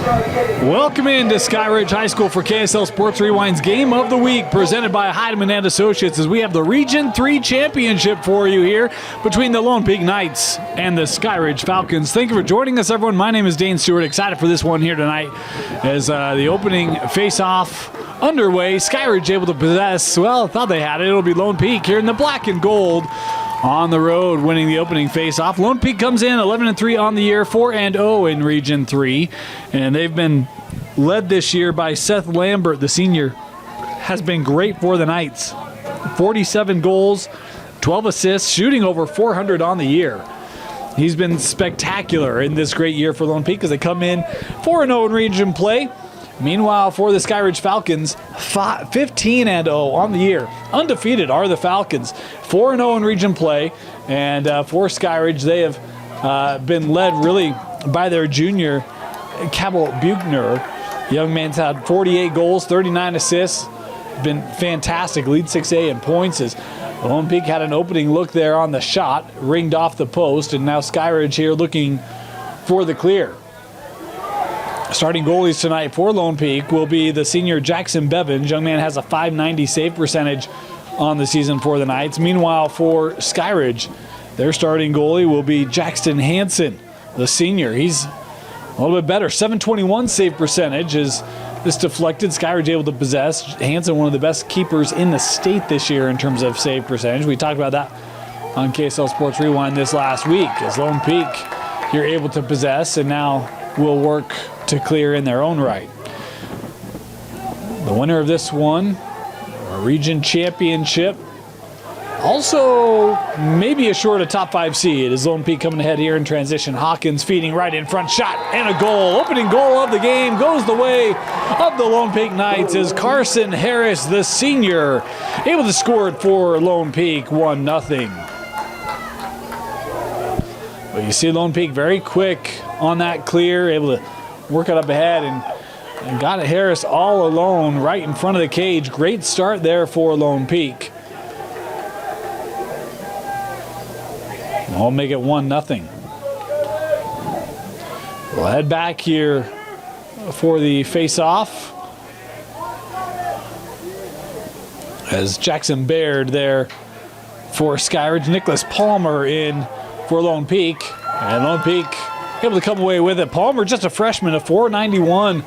Welcome into Skyridge High School for KSL Sports Rewind's Game of the Week, presented by Heidemann and Associates, as we have the Region 3 Championship for you here between the Lone Peak Knights and the Skyridge Falcons. Thank you for joining us, everyone. My name is Dane Stewart. Excited for this one here tonight as the opening face-off underway. Skyridge able to possess, well, thought they had it. It'll be Lone Peak here in the black and gold on the road, winning the opening face-off. Lone Peak comes in 11-3 on the year, 4-0 in Region 3, and they've been led this year by Seth Lambert, the senior. Has been great for the Knights. 47 goals, 12 assists, shooting over 400 on the year. He's been spectacular in this great year for Lone Peak as they come in 4-0 in region play. Meanwhile, for the Skyridge Falcons, 15-0 on the year. Undefeated are the Falcons. 4-0 in region play. And for Skyridge, they have been led really by their junior, Cabell Buchner. Young man's had 48 goals, 39 assists. Been fantastic. Lead 6A in points as Lone Peak had an opening look there on the shot. Ringed off the post. And now Skyridge here looking for the clear. Starting goalies tonight for Lone Peak will be the senior Jackson Bevins. Young man has a .590 save percentage on the season for the Knights. Meanwhile, for Skyridge, their starting goalie will be Jackson Hansen, the senior. He's a little bit better. .721 save percentage is this deflected. Skyridge able to possess. Hansen, one of the best keepers in the state this year in terms of save percentage. We talked about that on KSL Sports Rewind this last week as Lone Peak you're able to possess and now will work to clear in their own right. The winner of this one, a region championship, also maybe assured a top 5 seed. Is Lone Peak coming ahead here in transition. Hawkins feeding right in front, shot and a goal. Opening goal of the game goes the way of the Lone Peak Knights as Carson Harris, the senior, able to score it for Lone Peak, 1-0. But you see Lone Peak very quick on that clear, able to work it up ahead and got Harris all alone right in front of the cage. Great start there for Lone Peak. We'll make it 1-0. We'll head back here for the face-off as Jackson Baird there for Skyridge. Nicholas Palmer in for Lone Peak, and Lone Peak able to come away with it. Palmer, just a freshman, a .491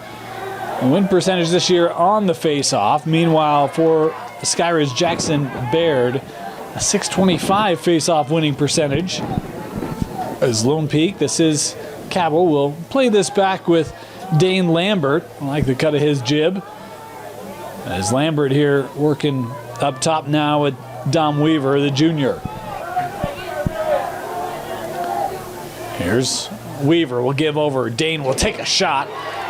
win percentage this year on the face-off. Meanwhile, for Skyridge, Jackson Baird, a .625 face-off winning percentage. As Lone Peak, this is Cabell, will play this back with Dane Lambert. I like the cut of his jib. As Lambert here working up top now with Dom Weaver, the junior. Here's Weaver will give over. Dane will take a shot.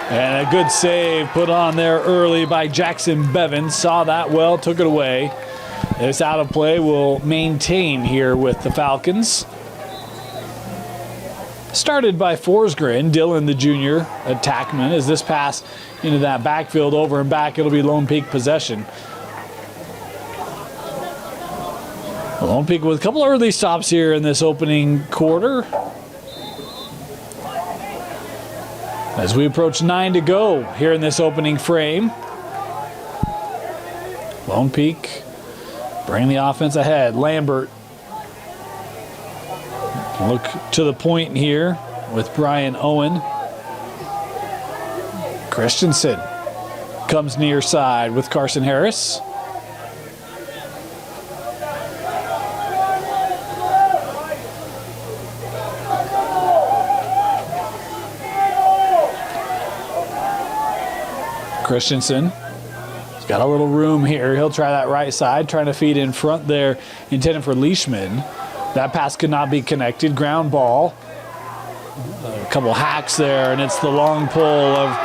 And a good save put on there early by Jackson Bevins. Saw that well, took it away. This out of play will maintain here with the Falcons. Started by Forsgren, Dylan the junior attackman. As this pass into that backfield over and back, it'll be Lone Peak possession. Lone Peak with a couple early stops here in this opening quarter. As we approach 9 to go here in this opening frame. Lone Peak bring the offense ahead. Lambert look to the point here with Brian Owen. Christensen comes near side with Carson Harris. Christensen, he's got a little room here. He'll try that right side, trying to feed in front there, intended for Leishman. That pass could not be connected. Ground ball. A couple hacks there, and it's the long pull of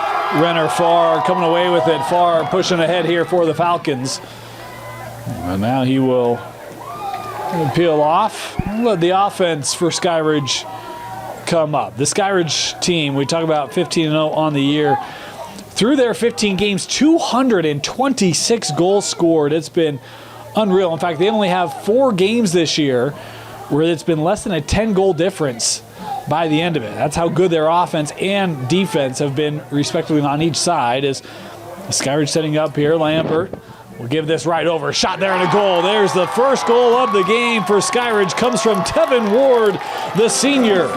Renner Farr coming away with it. Farr pushing ahead here for the Falcons. And now he will peel off. Let the offense for Skyridge come up. The Skyridge team, we talk about 15-0 on the year. Through their 15 games, 226 goals scored. It's been unreal. In fact, they only have 4 games this year where it's been less than a 10-goal difference by the end of it. That's how good their offense and defense have been, respectively, on each side. As Skyridge setting up here, Lambert will give this right over. Shot there and a goal. There's the first goal of the game for Skyridge. Comes from Tevin Ward, the senior,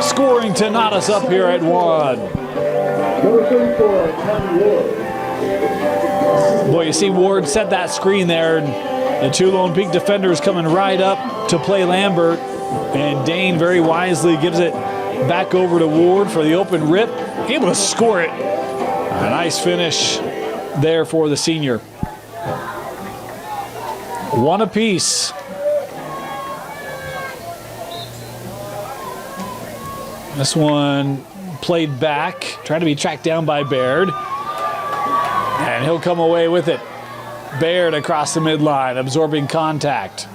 scoring to knot us up here at 1. Boy, you see Ward set that screen there, and the two Lone Peak defenders coming right up to play Lambert, and Dane very wisely gives it back over to Ward for the open rip, able to score it. A nice finish there for the senior. One apiece. This one played back, trying to be tracked down by Baird. And he'll come away with it. Baird across the midline, absorbing contact.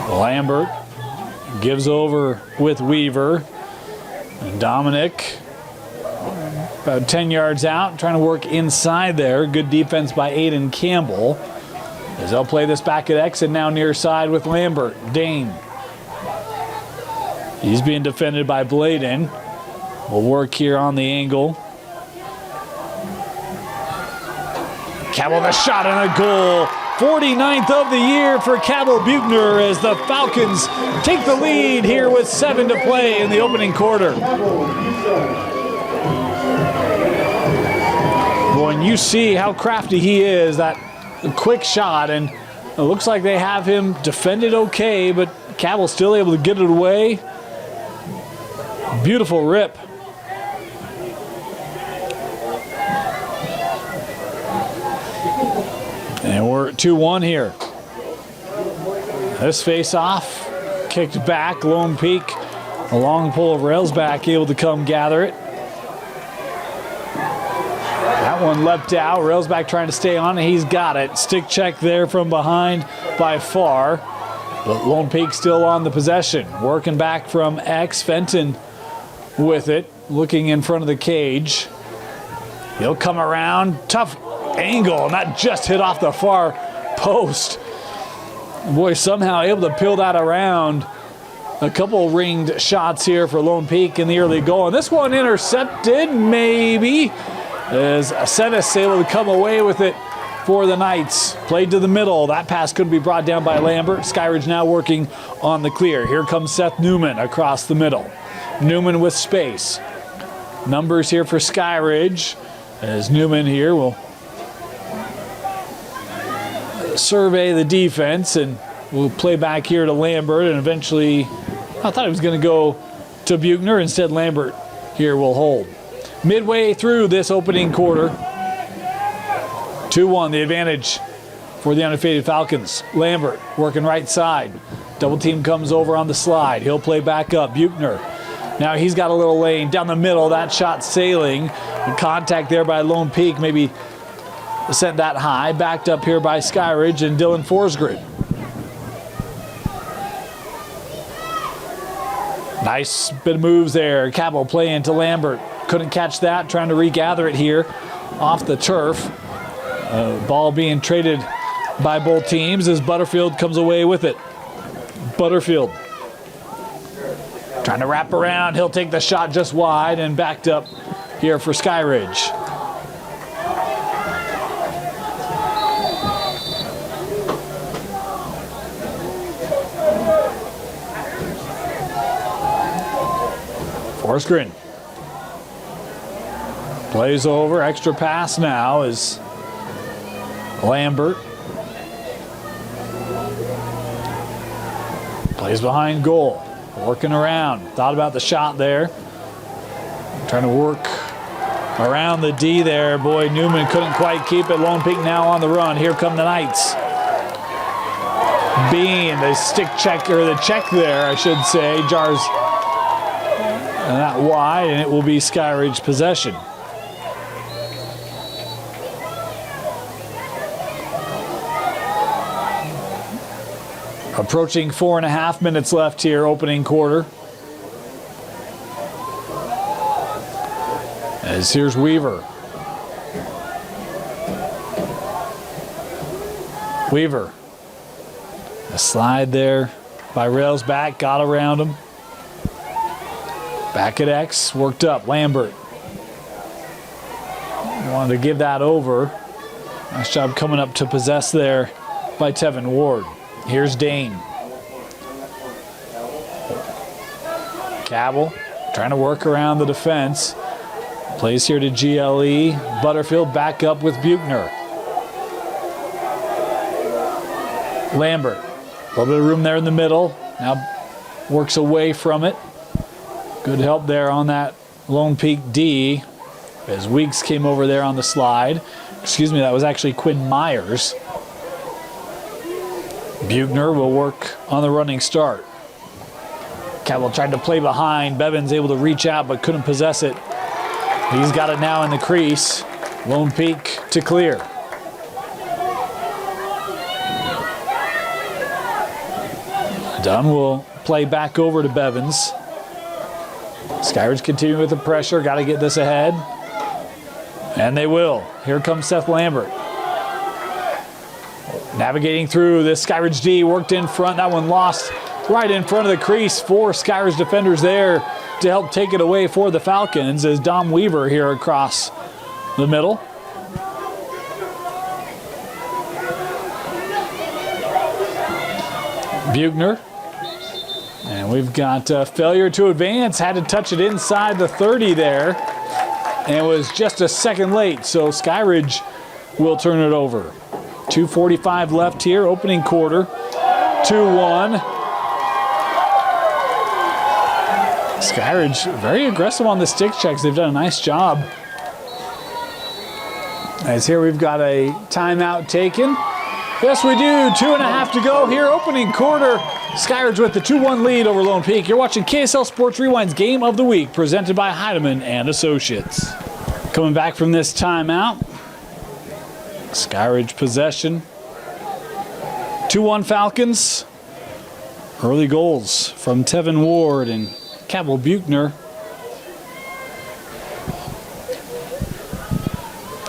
Lambert gives over with Weaver. And Dominic about 10 yards out, trying to work inside there. Good defense by Aiden Campbell. As they'll play this back at X and now near side with Lambert. Dane. He's being defended by Bladen. Will work here on the angle. Cabell the shot and a goal. 49th of the year for Cabell Buechner as the Falcons take the lead here with 7 to play in the opening quarter. Boy, and you see how crafty he is, that quick shot, and it looks like they have him defended okay, but Cabell still able to get it away. Beautiful rip. And we're at 2-1 here. This face-off kicked back. Lone Peak, a long pull of Railsback, able to come gather it. That one leapt out. Railsback trying to stay on it. He's got it. Stick check there from behind by far. But Lone Peak still on the possession. Working back from X. Fenton with it, looking in front of the cage. He'll come around. Tough angle, and that just hit off the far post. Boy, somehow able to peel that around. A couple ringed shots here for Lone Peak in the early goal. And this one intercepted, maybe, as Sevis able to come away with it for the Knights. Played to the middle. That pass could be brought down by Lambert. Skyridge now working on the clear. Here comes Seth Newman across the middle. Newman with space. Numbers here for Skyridge, as Newman here will survey the defense, and we'll play back here to Lambert, and eventually I thought he was going to go to Buechner. Instead, Lambert here will hold. Midway through this opening quarter, 2-1, the advantage for the undefeated Falcons. Lambert working right side. Double team comes over on the slide. He'll play back up. Buechner. Now he's got a little lane down the middle. That shot sailing. Contact there by Lone Peak. Maybe sent that high. Backed up here by Skyridge and Dylan Forsgren. Nice bit of moves there. Cabell playing to Lambert. Couldn't catch that. Trying to regather it here off the turf. Ball being traded by both teams as Butterfield comes away with it. Butterfield trying to wrap around. He'll take the shot just wide and backed up here for Skyridge. Forsgren plays over. Extra pass now is Lambert. Plays behind goal. Working around. Thought about the shot there. Trying to work around the D there. Boy, Newman couldn't quite keep it. Lone Peak now on the run. Here come the Knights. Bean, the stick check, or the check there, I should say, jars that wide, and it will be Skyridge possession. Approaching 4.5 minutes left here, opening quarter. As here's Weaver. Weaver. A slide there by Railsback, got around him. Back at X, worked up. Lambert. Wanted to give that over. Nice job coming up to possess there by Tevin Ward. Here's Dane. Cabell trying to work around the defense. Plays here to GLE. Butterfield back up with Buchner. Lambert. A little bit of room there in the middle. Now works away from it. Good help there on that Lone Peak D as Weeks came over there on the slide. Excuse me, that was actually Quinn Myers. Buchner will work on the running start. Cabell tried to play behind. Bevins able to reach out but couldn't possess it. He's got it now in the crease. Lone Peak to clear. Dunn will play back over to Bevins. Skyridge continuing with the pressure. Got to get this ahead. And they will. Here comes Seth Lambert. Navigating through this Skyridge D. Worked in front. That one lost right in front of the crease. 4 Skyridge defenders there to help take it away for the Falcons as Dom Weaver here across the middle. Buchner. And we've got failure to advance. Had to touch it inside the 30 there. And was just a second late. So Skyridge will turn it over. 2:45 left here, opening quarter. 2-1. Skyridge very aggressive on the stick checks. They've done a nice job. As here we've got a timeout taken. Yes, we do. 2.5 to go here, opening quarter. Skyridge with the 2-1 lead over Lone Peak. You're watching KSL Sports Rewind's Game of the Week, presented by Heidemann and Associates. Coming back from this timeout. Skyridge possession. 2-1 Falcons. Early goals from Tevin Ward and Cabell Buchner.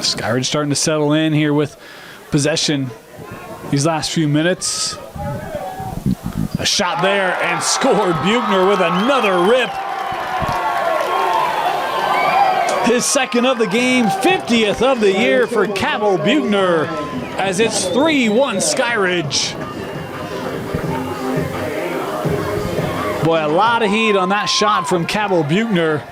Skyridge starting to settle in here with possession these last few minutes. A shot there and scored. Buchner with another rip. His second of the game, 50th of the year for Cabell Buchner as it's 3-1 Skyridge. Boy, a lot of heat on that shot from Cabell Buchner.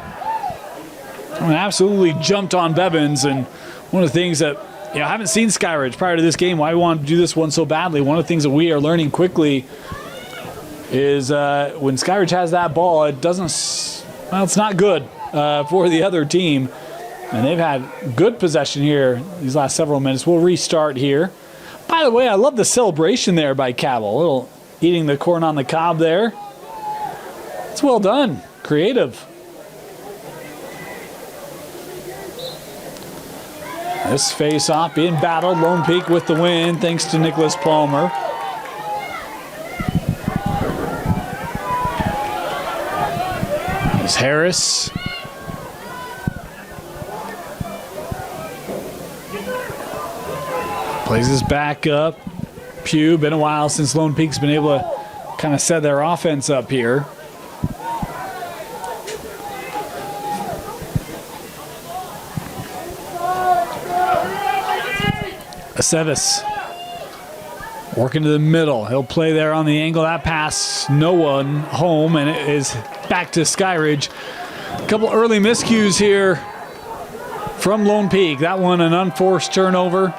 Absolutely jumped on Bevins, and one of the things that I haven't seen Skyridge prior to this game. Why we want to do this one so badly. One of the things that we are learning quickly is when Skyridge has that ball, it doesn't. Well, it's not good for the other team, and they've had good possession here these last several minutes. We'll restart here. By the way, I love the celebration there by Cabell. A little eating the corn on the cob there. It's well done, creative. This face-off being battled. Lone Peak with the win, thanks to Nicholas Palmer. Here's Harris. Plays this back up. Pugh, been a while since Lone Peak's been able to kind of set their offense up here. Aceves working to the middle. He'll play there on the angle. That pass, no one home, and it is back to Skyridge. A couple early miscues here from Lone Peak. That one an unforced turnover.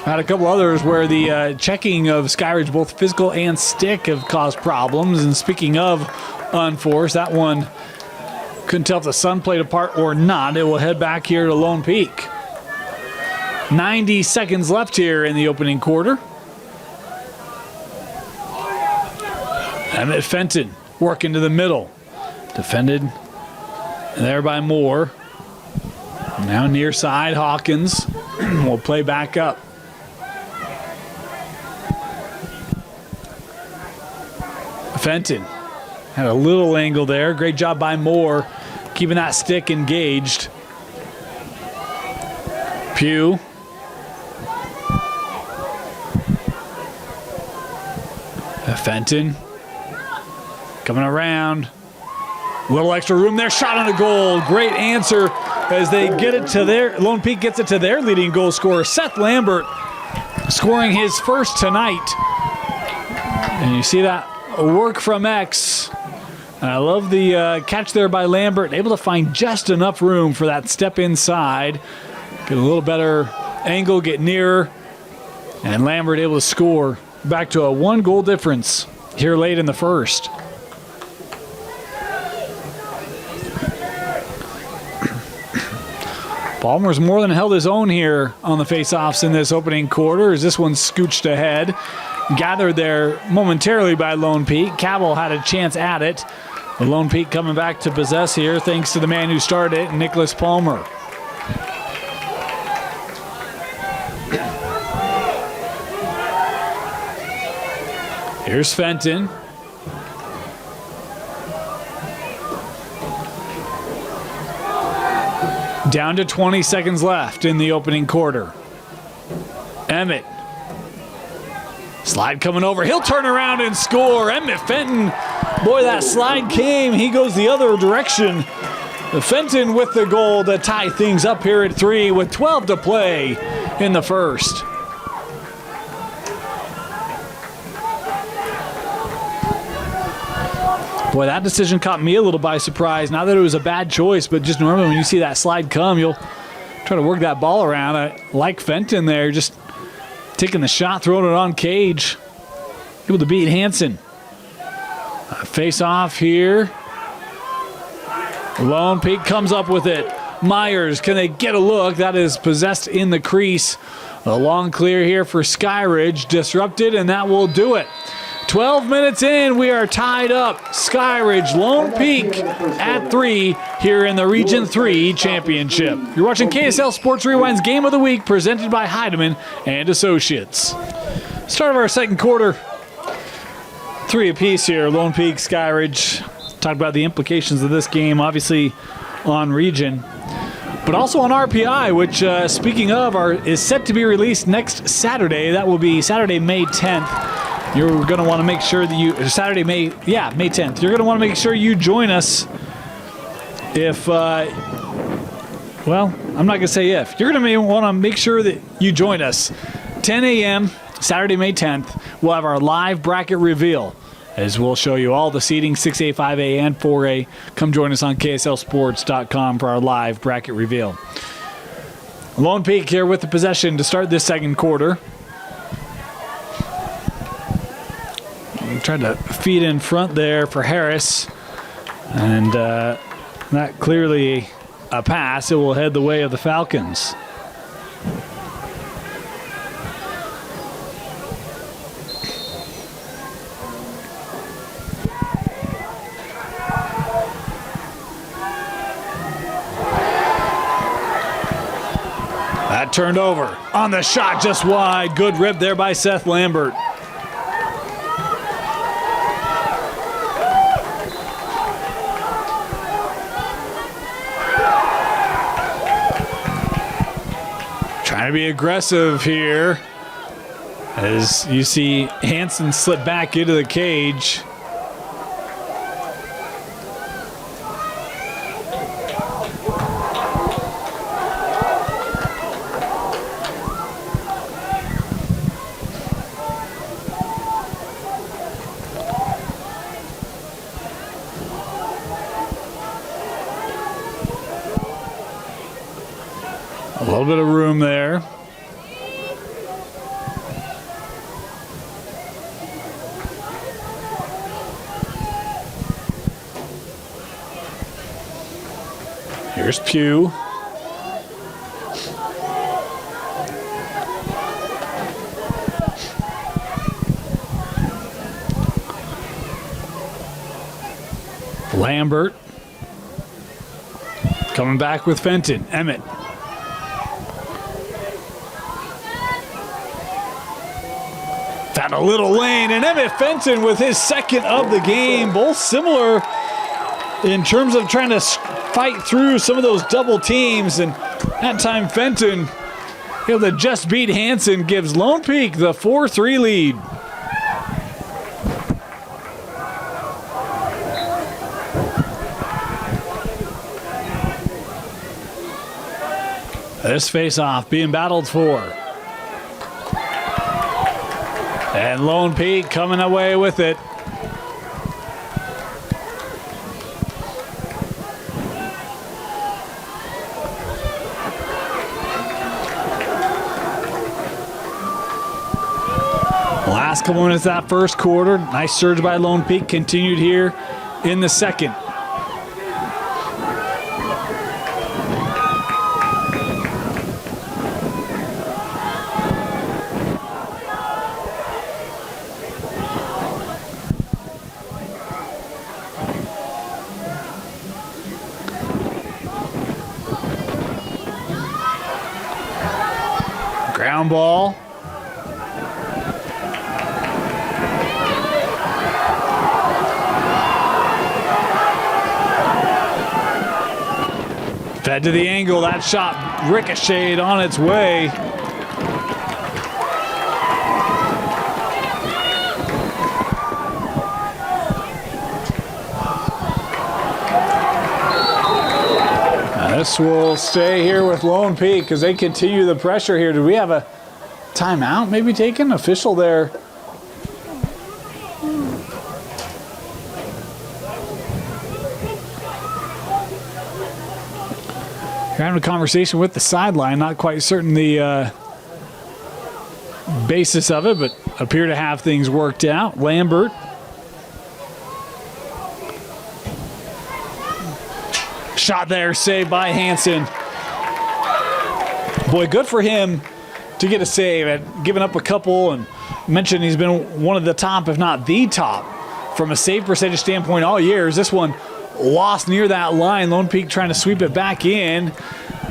Had a couple others where the checking of Skyridge, both physical and stick, have caused problems. And speaking of unforced, that one couldn't tell if the sun played a part or not. It will head back here to Lone Peak. 90 seconds left here in the opening quarter. Emmett Fenton working to the middle. Defended there by Moore. Now near side, Hawkins will play back up. Fenton had a little angle there. Great job by Moore keeping that stick engaged. Pugh. Fenton coming around. Little extra room there, shot on the goal. Great answer as they get it to their, Lone Peak gets it to their leading goal scorer, Seth Lambert, scoring his first tonight. And you see that work from X. I love the catch there by Lambert, able to find just enough room for that step inside. Get a little better angle, get nearer, and Lambert able to score. Back to a 1-goal difference here late in the first. Palmer's more than held his own here on the faceoffs in this opening quarter as this one scooched ahead. Gathered there momentarily by Lone Peak. Cabell had a chance at it. But Lone Peak coming back to possess here thanks to the man who started it, Nicholas Palmer. Here's Fenton. Down to 20 seconds left in the opening quarter. Emmett. Slide coming over. He'll turn around and score. Emmett Fenton. Boy, that slide came. He goes the other direction. Fenton with the goal to tie things up here at 3 with 12 to play in the first. Boy, that decision caught me a little by surprise. Not that it was a bad choice, but just normally when you see that slide come, you'll try to work that ball around. I like Fenton there, just taking the shot, throwing it on Cage. Able to beat Hansen. Face off here. Lone Peak comes up with it. Myers, can they get a look? That is possessed in the crease. A long clear here for Skyridge. Disrupted, and that will do it. 12 minutes in, we are tied up. Skyridge, Lone Peak at 3 here in the Region 3 Championship. You're watching KSL Sports Rewind's Game of the Week presented by Heidemann and Associates. Start of our second quarter. 3 apiece here, Lone Peak, Skyridge. Talked about the implications of this game, obviously on Region, but also on RPI, which, speaking of, is set to be released next Saturday. That will be Saturday, May 10th. You're going to want to make sure that you, May 10th. You're going to want to make sure you join us if, well, I'm not going to say if. You're going to want to make sure that you join us. 10 a.m., Saturday, May 10th, we'll have our live bracket reveal as we'll show you all the seating, 6A, 5A, and 4A. Come join us on KSLSports.com for our live bracket reveal. Lone Peak here with the possession to start this second quarter. Tried to feed in front there for Harris, and not clearly a pass. It will head the way of the Falcons. That turned over on the shot just wide. Good rip there by Seth Lambert. Trying to be aggressive here as you see Hansen slip back into the cage. A little bit of room there. Here's Pugh. Lambert. Coming back with Fenton. Emmett. Found a little lane, and Emmett Fenton with his second of the game. Both similar in terms of trying to fight through some of those double teams, and that time Fenton able to just beat Hansen, gives Lone Peak the 4-3 lead. This face-off being battled for. And Lone Peak coming away with it. Last couple minutes of that first quarter. Nice surge by Lone Peak. Continued here in the second. Ground ball. Fed to the angle. That shot ricocheted on its way. This will stay here with Lone Peak because they continue the pressure here. Do we have a timeout maybe taken? Official there. You're having a conversation with the sideline. Not quite certain the basis of it, but appear to have things worked out. Lambert. Shot there, saved by Hansen. Boy, good for him to get a save. Had given up a couple and mentioned he's been one of the top, if not the top, from a save percentage standpoint all year. This one lost near that line. Lone Peak trying to sweep it back in.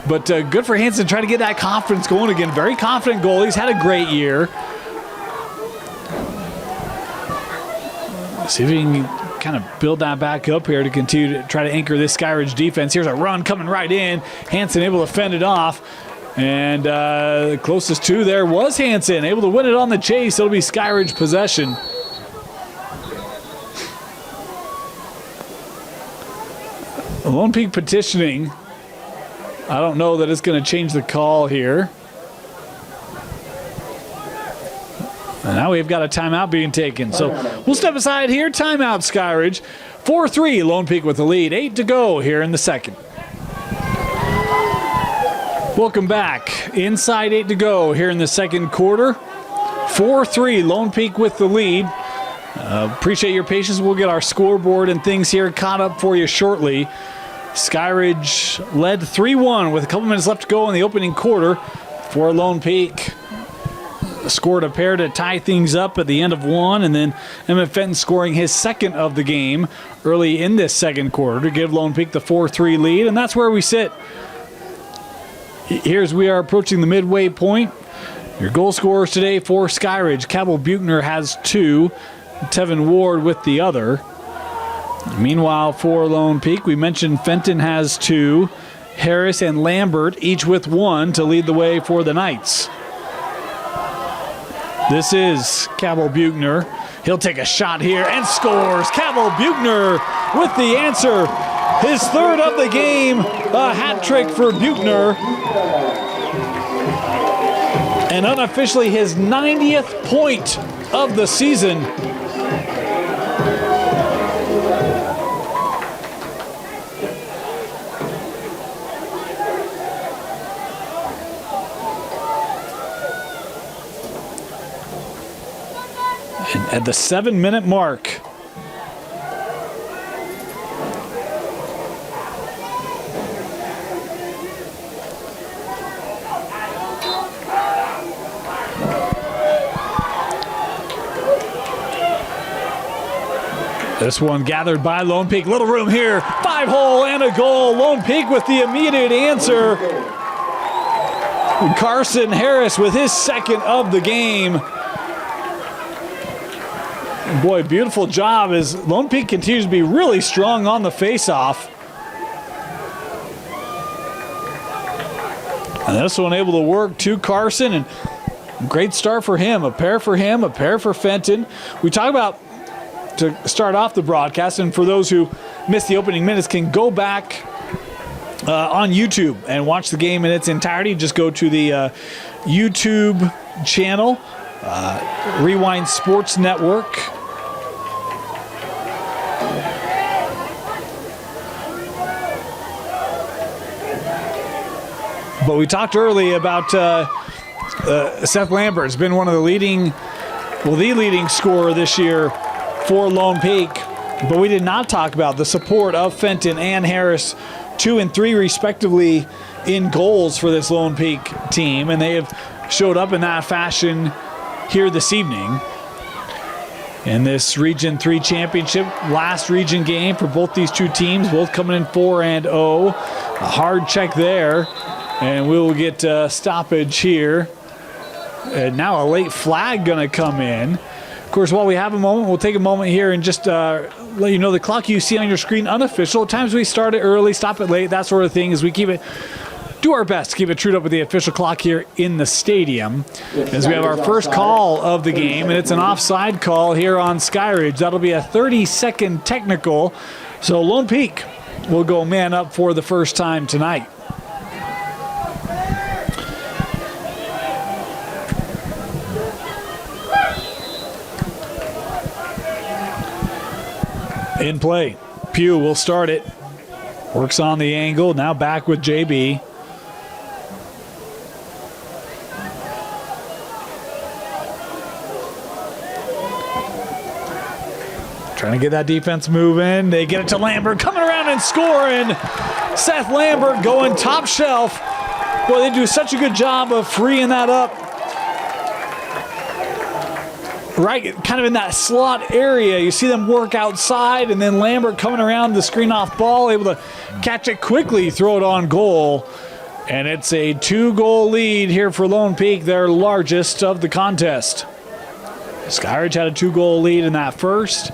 But good for Hansen trying to get that confidence going again. Very confident goal. He's had a great year. See if he can kind of build that back up here to continue to try to anchor this Skyridge defense. Here's a run coming right in. Hansen able to fend it off. And the closest to there was Hansen, able to win it on the chase. It'll be Skyridge possession. Lone Peak petitioning. I don't know that it's going to change the call here. And now we've got a timeout being taken. So we'll step aside here. Timeout, Skyridge. 4-3, Lone Peak with the lead. 8 to go here in the second. Welcome back. Inside 8 to go here in the second quarter. 4-3, Lone Peak with the lead. Appreciate your patience. We'll get our scoreboard and things here caught up for you shortly. Skyridge led 3-1 with a couple minutes left to go in the opening quarter for Lone Peak. Scored a pair to tie things up at the end of one, and then Emmett Fenton scoring his second of the game early in this second quarter to give Lone Peak the 4-3 lead, and that's where we sit. Here as we are approaching the midway point. Your goal scorers today for Skyridge. Cabell Buchner has 2, Tevin Ward with the other. Meanwhile, for Lone Peak, we mentioned Fenton has 2, Harris and Lambert each with 1 to lead the way for the Knights. This is Cabell Buchner. He'll take a shot here and scores. Cabell Buchner with the answer. His third of the game, a hat trick for Buchner. And unofficially his 90th point of the season. At the 7-minute mark. This one gathered by Lone Peak. Little room here. 5-hole and a goal. Lone Peak with the immediate answer. Carson Harris with his second of the game. Boy, beautiful job as Lone Peak continues to be really strong on the face-off. And this one able to work to Carson, and great start for him. A pair for him, a pair for Fenton. We talk about, to start off the broadcast, and for those who missed the opening minutes, can go back on YouTube and watch the game in its entirety, just go to the YouTube channel, Rewind Sports Network. But we talked early about Seth Lambert has been one of the leading scorer this year for Lone Peak. But we did not talk about the support of Fenton and Harris, 2 and 3 respectively in goals for this Lone Peak team. And they have showed up in that fashion here this evening. In this Region 3 championship, last region game for both these two teams, both coming in 4-0. A hard check there. And we'll get stoppage here. And now a late flag going to come in. Of course, while we have a moment, we'll take a moment here and just let you know the clock you see on your screen unofficial. At times we start it early, stop it late, that sort of thing, as we do our best to keep it trued up with the official clock here in the stadium. As we have our first call of the game, and it's an offside call here on Skyridge. That'll be a 30-second technical. So Lone Peak will go man up for the first time tonight. In play, Pugh will start it. Works on the angle, now back with JB. Trying to get that defense moving. They get it to Lambert, coming around and scoring. Seth Lambert going top shelf. Boy, they do such a good job of freeing that up. Right, kind of in that slot area. You see them work outside, and then Lambert coming around the screen-off ball, able to catch it quickly, throw it on goal. And it's a 2-goal lead here for Lone Peak, their largest of the contest. Skyridge had a 2-goal lead in that first.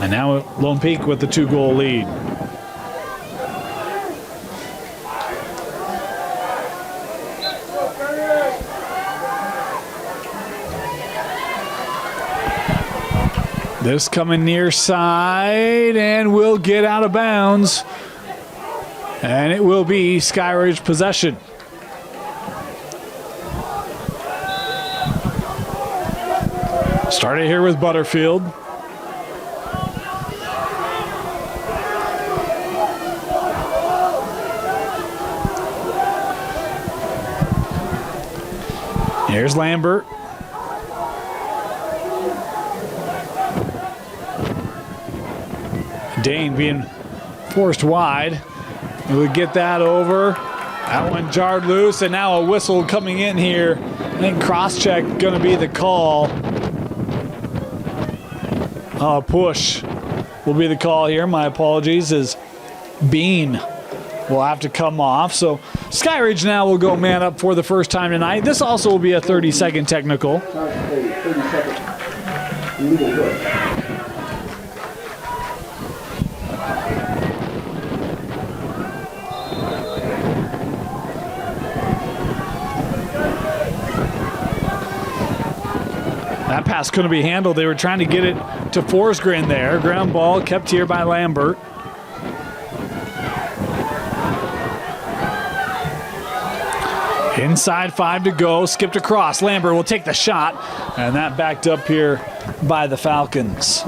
And now Lone Peak with the 2-goal lead. This coming near side and will get out of bounds. And it will be Skyridge possession. Started here with Butterfield. Here's Lambert. Dane being forced wide. We get that over. That one jarred loose, and now a whistle coming in here. I think cross-check going to be the call. Push will be the call here. My apologies, as Bean will have to come off. So Skyridge now will go man up for the first time tonight. This also will be a 30-second technical. That pass couldn't be handled. They were trying to get it to Forsgren there. Ground ball kept here by Lambert. Inside 5 to go. Skipped across. Lambert will take the shot. And that backed up here by the Falcons.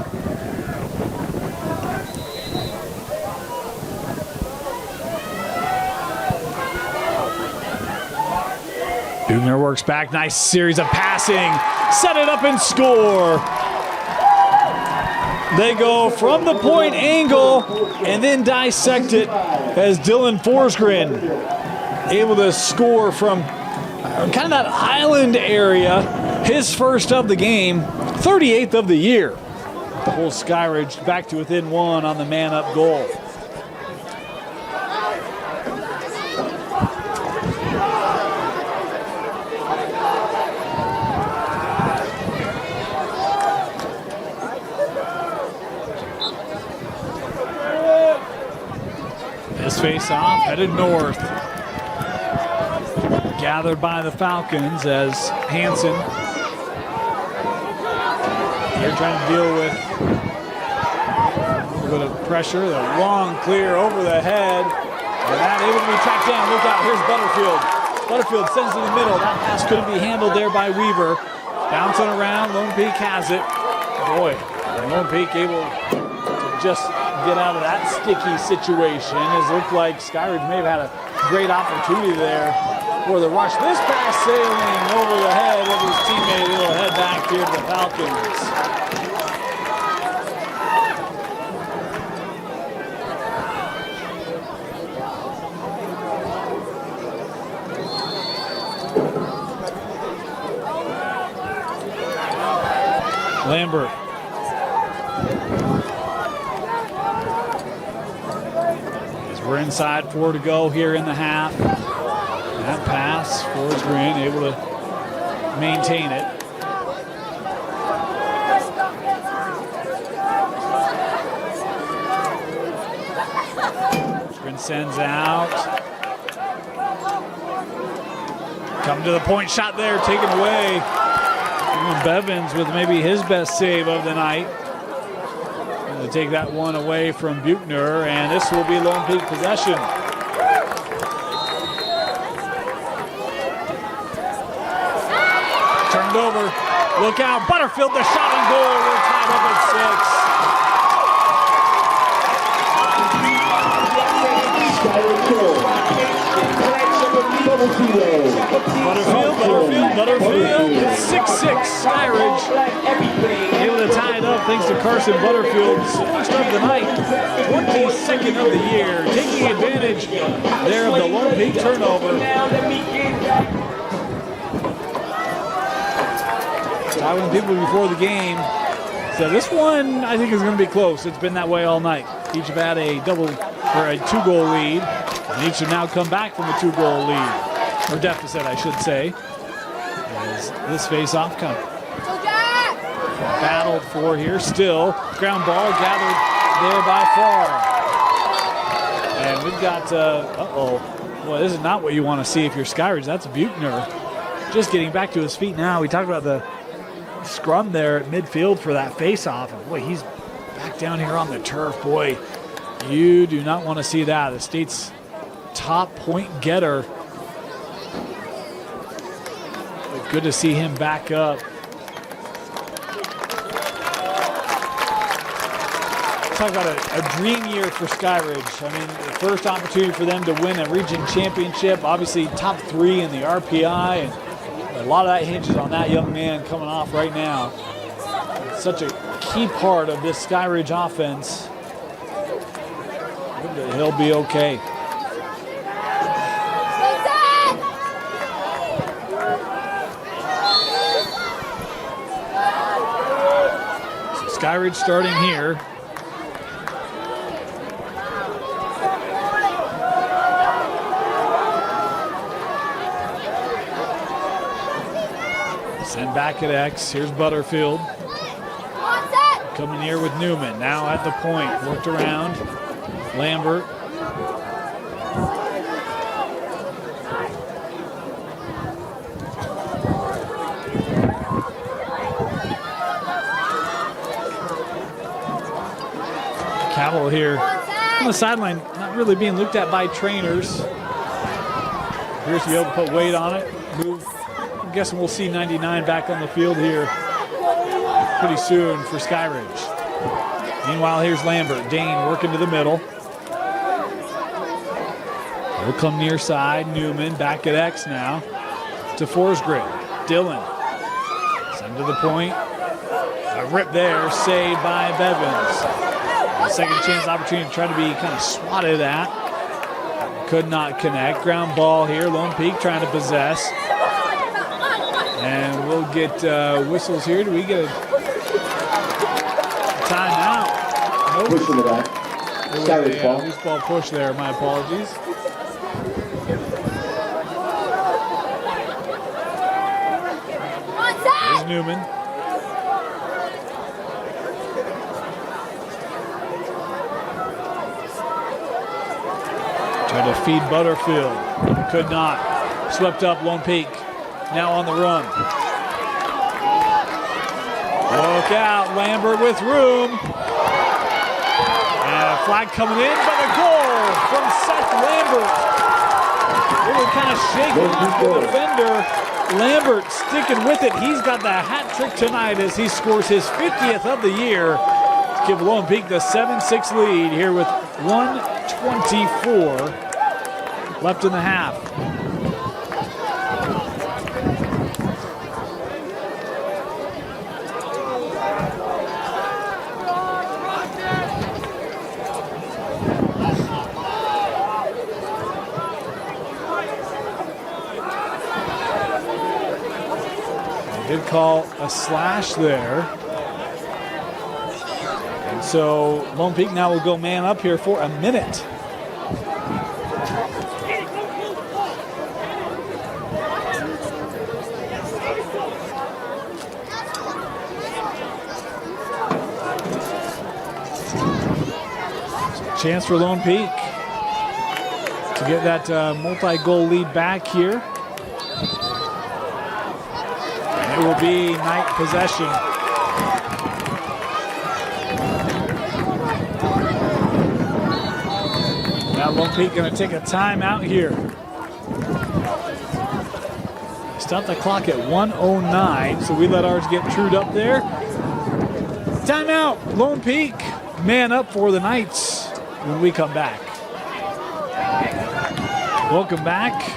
Dugner works back. Nice series of passing. Set it up and score. They go from the point angle and then dissect it as Dylan Forsgren able to score from kind of that island area. His first of the game, 38th of the year. The whole Skyridge back to within 1 on the man-up goal. This face-off headed north. Gathered by the Falcons as Hansen here trying to deal with A little bit of pressure, the long clear over the head. And that able to be tracked down. Look out, here's Butterfield. Butterfield sends to the middle. That pass couldn't be handled there by Weaver. Bouncing around, Lone Peak has it. Boy, Lone Peak able to just get out of that sticky situation. It looked like Skyridge may have had a great opportunity there for the rush. This pass sailing over the head of his teammate. It'll head back here to the Falcons. Lambert. As we're inside 4 to go here in the half. That pass, Forrest Green able to maintain it. Green sends out. Coming to the point, shot there, taken away. Bevins with maybe his best save of the night. Going to take that one away from Buchner, and this will be Lone Peak possession. Turned over. Look out. Butterfield, the shot and goal. We're tied up at 6. Butterfield. 6-6. Skyridge able to tie it up thanks to Carson Butterfield's first of the night, 22nd of the year, taking advantage there of the Lone Peak turnover. Talking to people before the game, so this one I think is going to be close. It's been that way all night. Each have had a two-goal lead, and each have now come back from a 2-goal lead, or deficit, I should say. As this face-off kind of battled for here. Still, ground ball gathered there by Farr. And we've got, well, this is not what you want to see if you're Skyridge. That's Buchner just getting back to his feet now. We talked about the scrum there at midfield for that face-off. And boy, he's back down here on the turf. Boy, you do not want to see that. The state's top point getter. But good to see him back up. Talk about a dream year for Skyridge. I mean, the first opportunity for them to win a region championship, obviously top 3 in the RPI, and a lot of that hinges on that young man coming off right now. It's such a key part of this Skyridge offense. He'll be okay. So Skyridge starting here. Send back at X. Here's Butterfield. Coming here with Newman. Now at the point. Worked around. Lambert. Cabell here on the sideline, not really being looked at by trainers. Appears to be able to put weight on it. Move. I'm guessing we'll see 99 back on the field here pretty soon for Skyridge. Meanwhile, here's Lambert. Dane working to the middle. He'll come near side. Newman back at X now to Forsgren. Dillon. Send to the point. A rip there, saved by Bevins. A second chance opportunity to try to be kind of swatted at. Could not connect. Ground ball here. Lone Peak trying to possess. And we'll get whistles here. Do we get a timeout? Nope. Push in the back. Skyridge ball. Loose ball push there. My apologies. There's Newman. Tried to feed Butterfield. Could not. Swept up Lone Peak. Now on the run. Look out, Lambert with room. a flag coming in, but a goal from Seth Lambert. They were kind of shaking off the defender. Lambert sticking with it. He's got the hat trick tonight as he scores his 50th of the year to give Lone Peak the 7-6 lead here with 1:24 left in the half. Did call a slash there. And so Lone Peak now will go man up here for a minute. Chance for Lone Peak to get that multi-goal lead back here. It will be Knight possession. Now Lone Peak going to take a timeout here. Stop the clock at 1:09, so we let ours get trued up there. Timeout, Lone Peak. Man up for the Knights when we come back. Welcome back.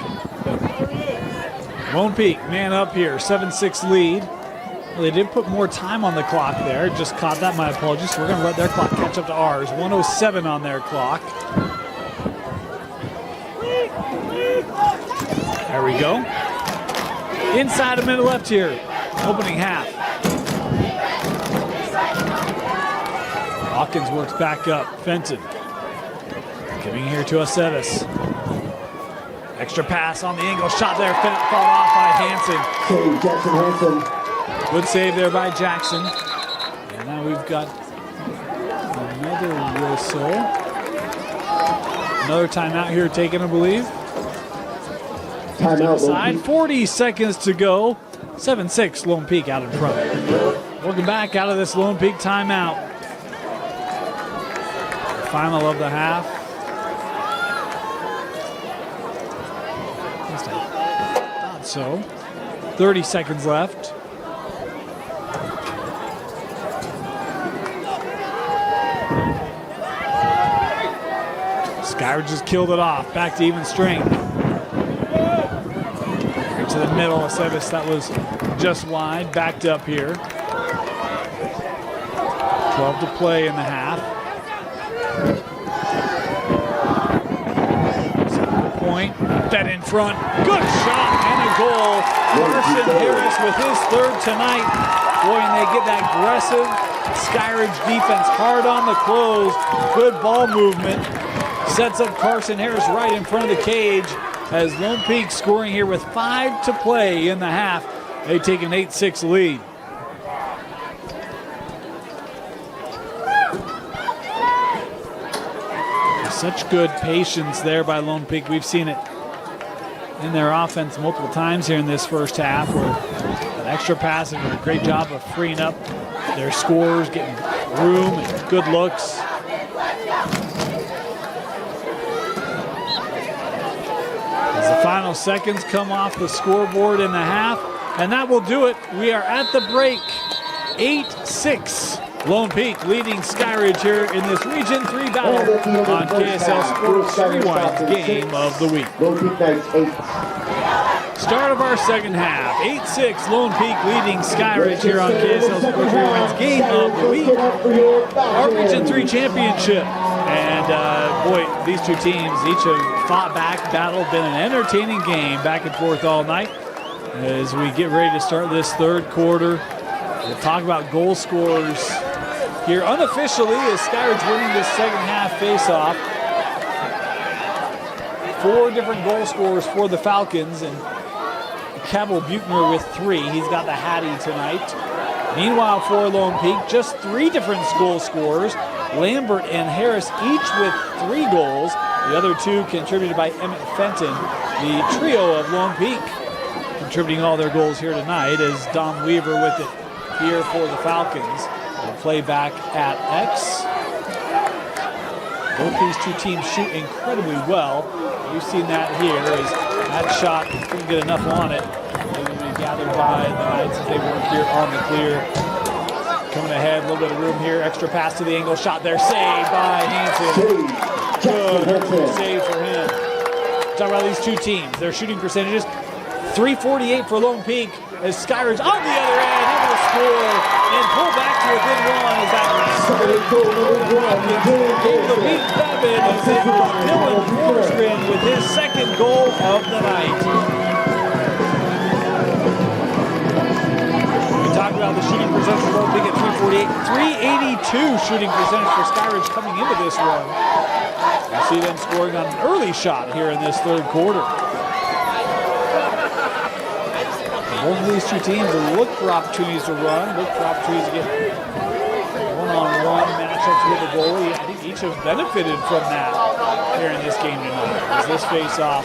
Lone Peak, man up here, 7-6 lead. Well, they did put more time on the clock there. Just caught that, my apologies. We're going to let their clock catch up to ours. 1:07 on their clock. There we go. Inside a minute left here, opening half. Hawkins works back up. Fenton giving here to Aceves. Extra pass on the angle, shot there, fought off by Hansen. Save, Jackson Hansen. Good save there by Jackson. And now we've got another whistle. Another timeout here taken, I believe. Timeout. Side, 40 seconds to go. 7-6, Lone Peak out in front. Welcome back out of this Lone Peak timeout. Final of the half. So 30 seconds left. Skyridge just killed it off. Back to even strength. Right to the middle. Aceves, that was just wide. Backed up here. 12 to play in the half. Point. That in front. Good shot and a goal. Carson Harris with his third tonight. Boy, and they get that aggressive Skyridge defense hard on the close. Good ball movement. Sets up Carson Harris right in front of the cage as Lone Peak scoring here with 5 to play in the half. They take an 8-6 lead. Such good patience there by Lone Peak. We've seen it in their offense multiple times here in this first half, where an extra pass and a great job of freeing up their scorers, getting room and good looks. As the final seconds come off the scoreboard in the half, and that will do it. We are at the break. 8-6. Lone Peak leading Skyridge here in this Region 3 battle on KSL Sports Rewind's Game of the Week. Start of our second half. 8-6, Lone Peak leading Skyridge here on KSL Sports Rewind's Game of the Week. Our Region 3 championship. And boy, these two teams each have fought back, battled, been an entertaining game back and forth all night. As we get ready to start this third quarter, we'll talk about goal scorers here unofficially as Skyridge winning this second half face-off. 4 different goal scorers for the Falcons, and Cabell Buchner with 3. He's got the Hattie tonight. Meanwhile, for Lone Peak, just 3 different goal scorers. Lambert and Harris each with 3 goals. The other 2 contributed by Emmett Fenton. The trio of Lone Peak contributing all their goals here tonight as Dom Weaver with it here for the Falcons. We'll play back at X. Both these two teams shoot incredibly well. We've seen that here as that shot couldn't get enough on it. It'll be gathered by the Knights as they work here on the clear. Coming ahead, a little bit of room here. Extra pass to the angle, shot there, saved by Hanson. Good save for him. Talk about these two teams. Their shooting percentages, .348 for Lone Peak as Skyridge on the other end, able to score and pull back to within one as that able to beat Bevan as it was Dylan Forsgren with his second goal of the night. We talked about the shooting percentage for Lone Peak at .348, .382 shooting percentage for Skyridge coming into this one. You see them scoring on an early shot here in this third quarter. Both of these two teams look for opportunities to run, look for opportunities to get one-on-one matchups with the goalie. I think each have benefited from that here in this game tonight. As this face-off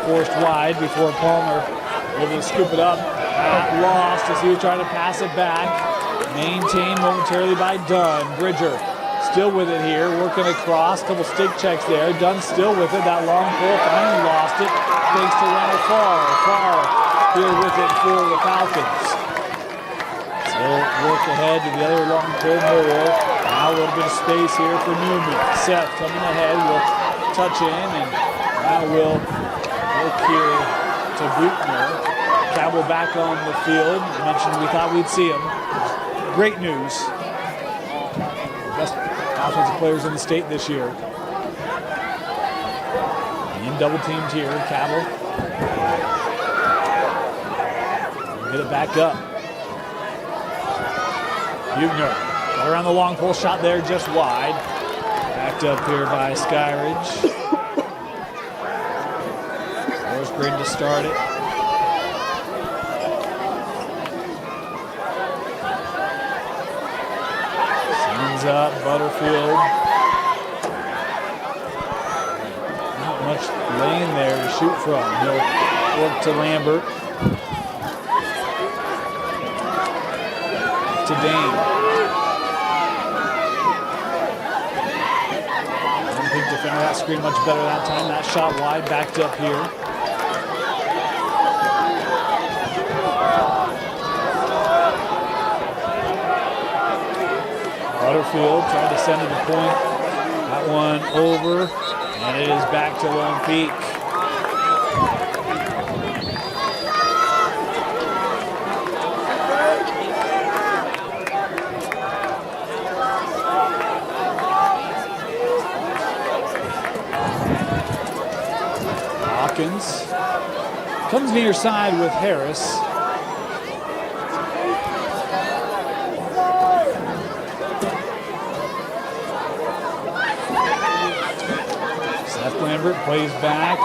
forced wide before Palmer able to scoop it up. Lost as he was trying to pass it back. Maintained momentarily by Dunn. Bridger still with it here, working across. Couple stick checks there. Dunn still with it. That long pull finally lost it. Thanks to Randall Farr. Here with it for the Falcons. They'll work ahead to the other long pull more. Now a little bit of space here for Newman. Seth coming ahead, will touch in, and now we'll look here to Buchner. Cabell back on the field. I mentioned we thought we'd see him. Great news. Best offensive players in the state this year. Being double teamed here, Cabell. Get it back up. Buchner got around the long pole shot there, just wide. Backed up here by Skyridge. Forsgren to start it. Sends up Butterfield. Not much lane there to shoot from. He'll work to Lambert. To Dane. I don't think defender that screen much better that time. That shot wide, backed up here. Butterfield tried to send to the point. That one over, and it is back to Lone Peak. Comes near side with Harris. Seth Lambert plays back.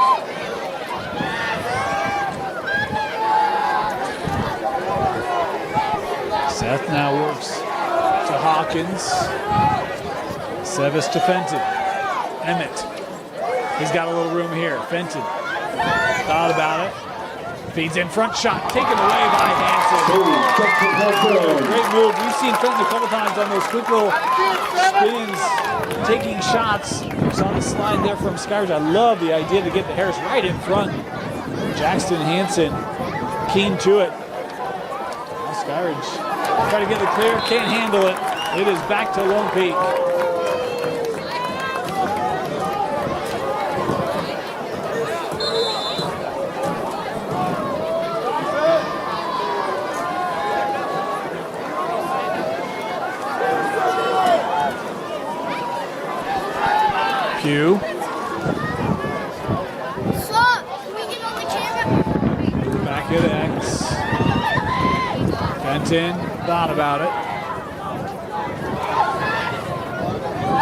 Seth now works to Hawkins. Sevis to Fenton. Emmett. He's got a little room here. Fenton. Thought about it. Feeds in front, shot taken away by Hanson. Great move. We've seen Fenton a couple times on those quick little spins, taking shots. You saw the slide there from Skyridge. I love the idea to get the Harris right in front. Jackson Hanson keen to it. Now Skyridge try to get the clear, can't handle it. It is back to Lone Peak. Pugh. Back at X. Fenton thought about it.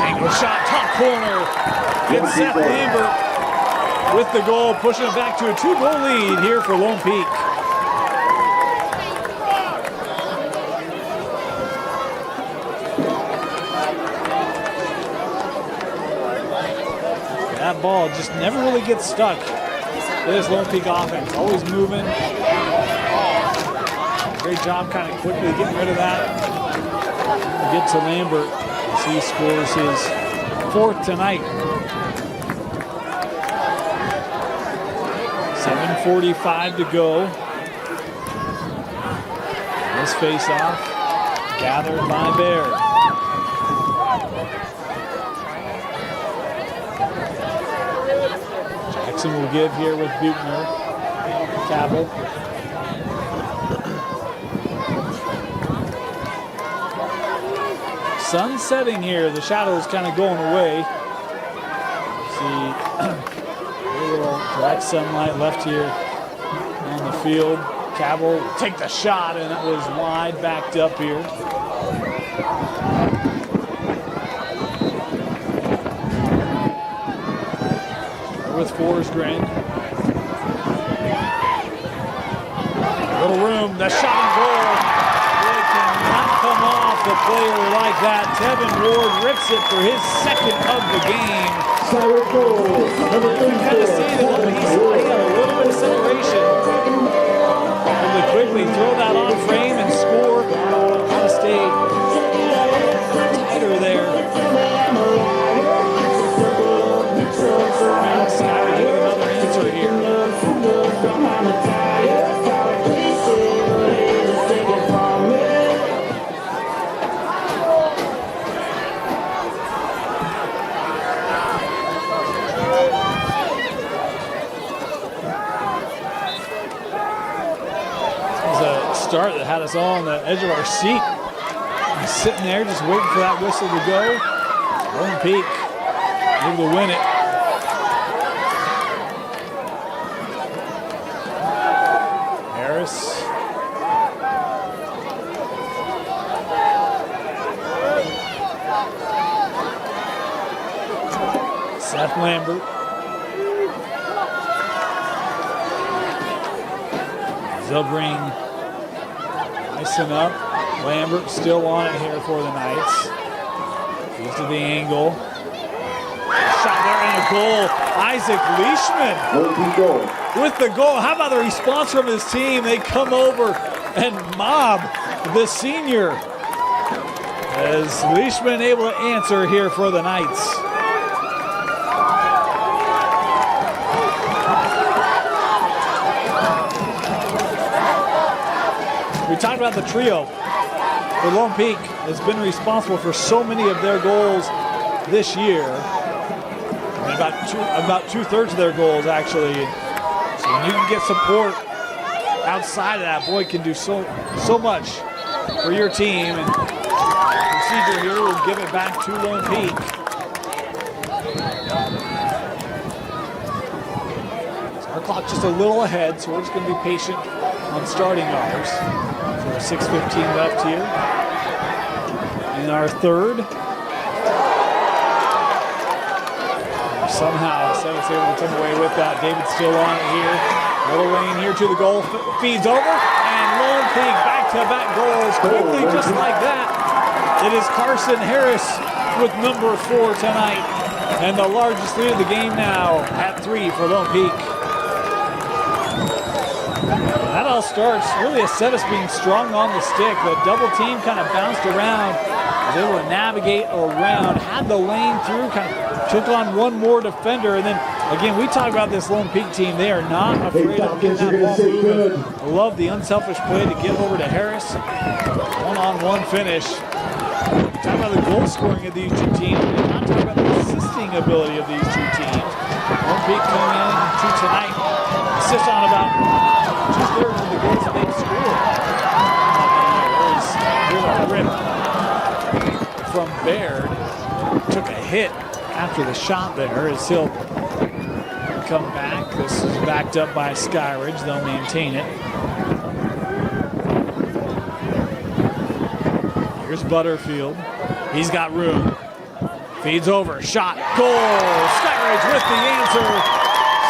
Angle shot, top corner. Gets Seth Lambert with the goal, pushing it back to a 2-goal lead here for Lone Peak. That ball just never really gets stuck. This Lone Peak offense, always moving. Great job kind of quickly getting rid of that. We'll get to Lambert as he scores his 4th tonight. 7:45 to go. This face-off gathered by Bear. Jackson will give here with Buchner. Cabell. Sun setting here. The shadows kind of going away. See a little direct sunlight left here on the field. Cabell will take the shot, and it was wide, backed up here. With Forsgren. Little room, the shot and goal. It cannot come off the player like that. Tevin Ward rips it for his 2nd of the game. Skyridge goal, number You can kind of see that he had a little bit of separation. Able to quickly throw that on frame and score. Got to stay tighter there. Skyridge with another answer here. Start that had us all on the edge of our seat. He's sitting there just waiting for that whistle to go. Lone Peak able to win it. Harris. Seth Lambert. They'll bring Icing up. Lambert still on it here for the Knights. Goes to the angle. Shot there and a goal. Isaac Leishman with the goal. How about the response from his team? They come over and mob the senior. As Leishman able to answer here for the Knights. We talked about the trio. For Lone Peak has been responsible for so many of their goals this year. And about 2/3 of their goals, actually. So when you can get support outside of that, boy, can do so much for your team. And the procedure here will give it back to Lone Peak. So our clock just a little ahead, so we're just going to be patient on starting ours. So 6:15 left here in our 3rd. Somehow Seven's able to come away with that. David's still on it here. Little lane here to the goal. Feeds over. And Lone Peak back-to-back goals quickly just like that. It is Carson Harris with number 4 tonight. And the largest lead of the game now at 3 for Lone Peak. That all starts really a set us being strong on the stick. The double team kind of bounced around, was able to navigate around, had the lane through, kind of took on one more defender. And then again, we talk about this Lone Peak team. They are not afraid of getting that ball moving. I love the unselfish play to get over to Harris. One-on-one finish. Talk about the goal scoring of these two teams. We're not talking about the assisting ability of these two teams. Lone Peak coming in to tonight, assist on about 2/3 of the goals that they've scored. Here's a rip from Baird. Took a hit after the shot there as he'll come back. This is backed up by Skyridge. They'll maintain it. Here's Butterfield. He's got room. Feeds over. Shot. Goal. Skyridge with the answer.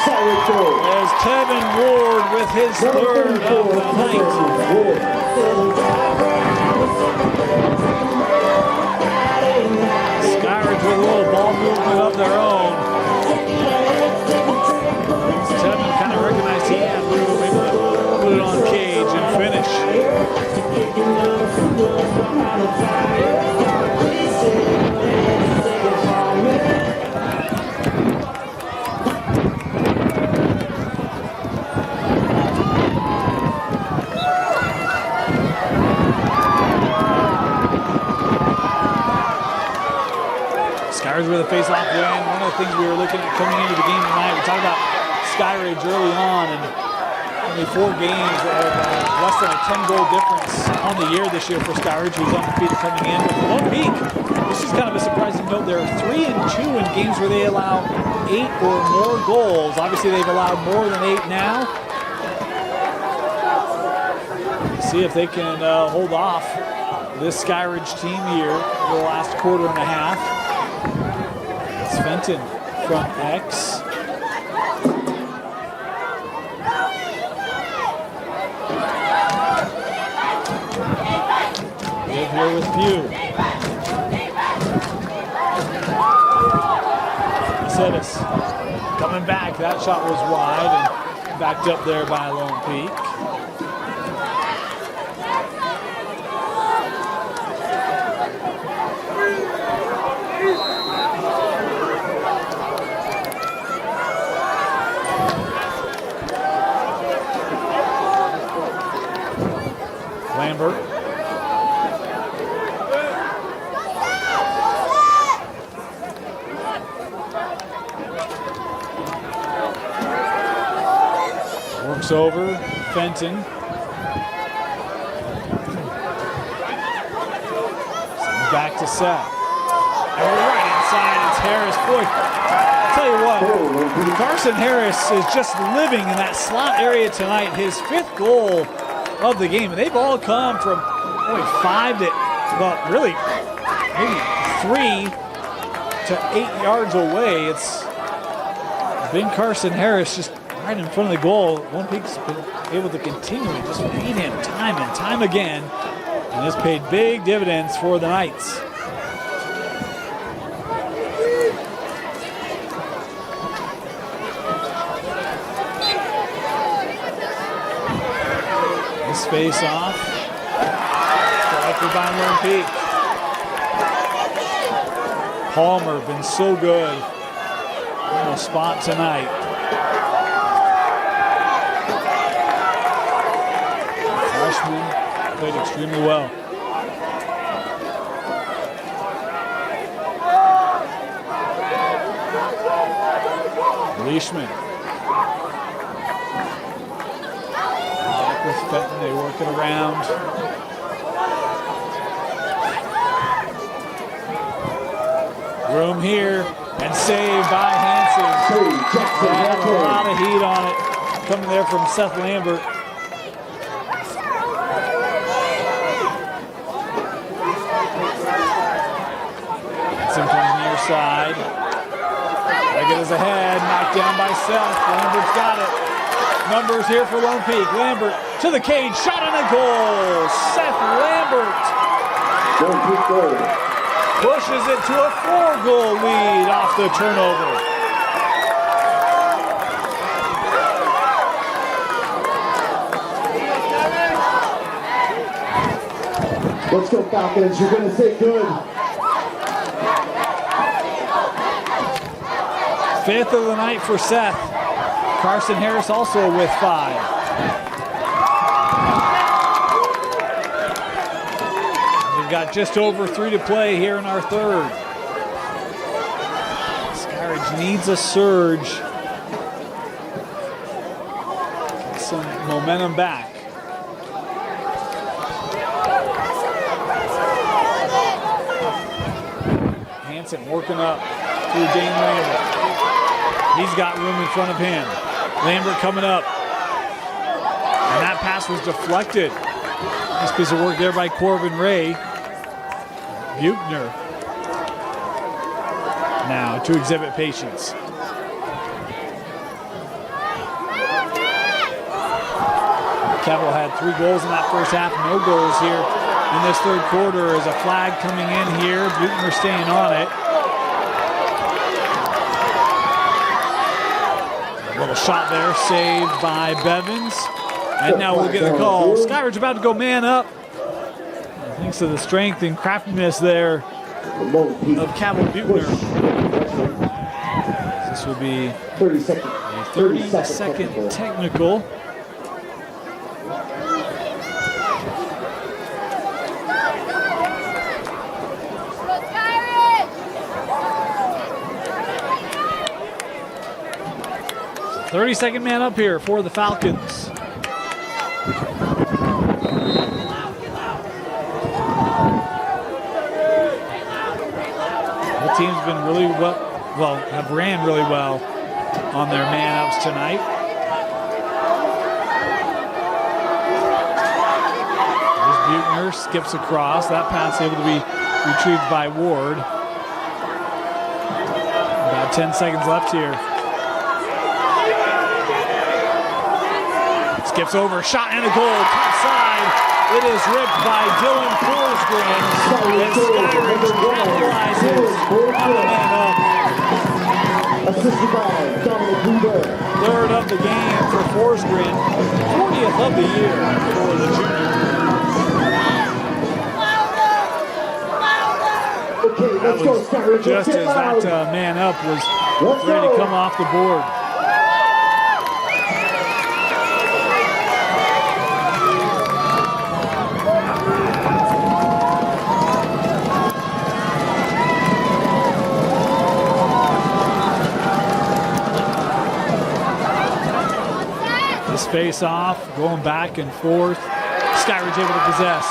As Tevin Ward with his 3rd of the night. Skyridge with a little ball movement of their own. Tevin kind of recognized he had room, able to put it on cage and finish. Skyridge with a face-off win. One of the things we were looking at coming into the game tonight, we talked about Skyridge early on, and only 4 games that have less than a 10-goal difference on the year this year for Skyridge, who's undefeated coming in. But for Lone Peak, this is kind of a surprising note. They're 3-2 in games where they allow 8 or more goals. Obviously, they've allowed more than 8 now. See if they can hold off this Skyridge team here for the last quarter and a half. It's Fenton from X. Live here with Pugh. Cetis coming back. That shot was wide and backed up there by Lone Peak. Lambert. Works over Fenton. Back to Seth. And we're right inside. It's Harris. Boy, I'll tell you what, Carson Harris is just living in that slot area tonight. His 5th goal of the game, and they've all come from only 5 to, well, really maybe 3 to 8 yards away. It's been Carson Harris just right in front of the goal. Lone Peak's been able to continually just beat him time and time again, and has paid big dividends for the Knights. Face off. Collected by Lone Peak. Palmer been so good in the spot tonight. Freshman played extremely well. Leishman. With Fenton, they work it around. Room here, and saved by Hansen. Had a lot of heat on it, coming there from Seth Lambert. Hansen from the near side. Leggett is ahead, knocked down by Seth. Lambert's got it. Numbers here for Lone Peak. Lambert to the cage, shot on a goal. Seth Lambert pushes it to a 4-goal lead off the turnover. Let's go Falcons, you're going to say good. 5th of the night for Seth. Carson Harris also with 5. We've got just over 3 to play here in our 3rd. Skyridge needs a surge. Get some momentum back. Hansen working up through Dane Lambert. He's got room in front of him. Lambert coming up. And that pass was deflected. Nice piece of work there by Corbin Ray. Buechner now to exhibit patience. Capital had 3 goals in that first half. No goals here in this 3rd quarter. As a flag coming in here. Buechner staying on it. Little shot there, saved by Bevins. And now we'll get the call. Skyridge about to go man up. Thanks to the strength and craftiness there of Cabell Buechner. This will be a 30-second technical. 30-second man up here for the Falcons. The team's been really have ran really well on their man-ups tonight. There's Buechner, skips across. That pass able to be retrieved by Ward. About 10 seconds left here. Skips over, shot and a goal, top side. It is ripped by Dylan Forsgren. And Skyridge capitalizes on the man up. Assisted by Dominic Weaver. Third of the game for Forsgren. 40th of the year for the junior. Okay, let's go, Skyridge. Just as that man up was ready to come off the board. Face off, going back and forth. Skyridge able to possess.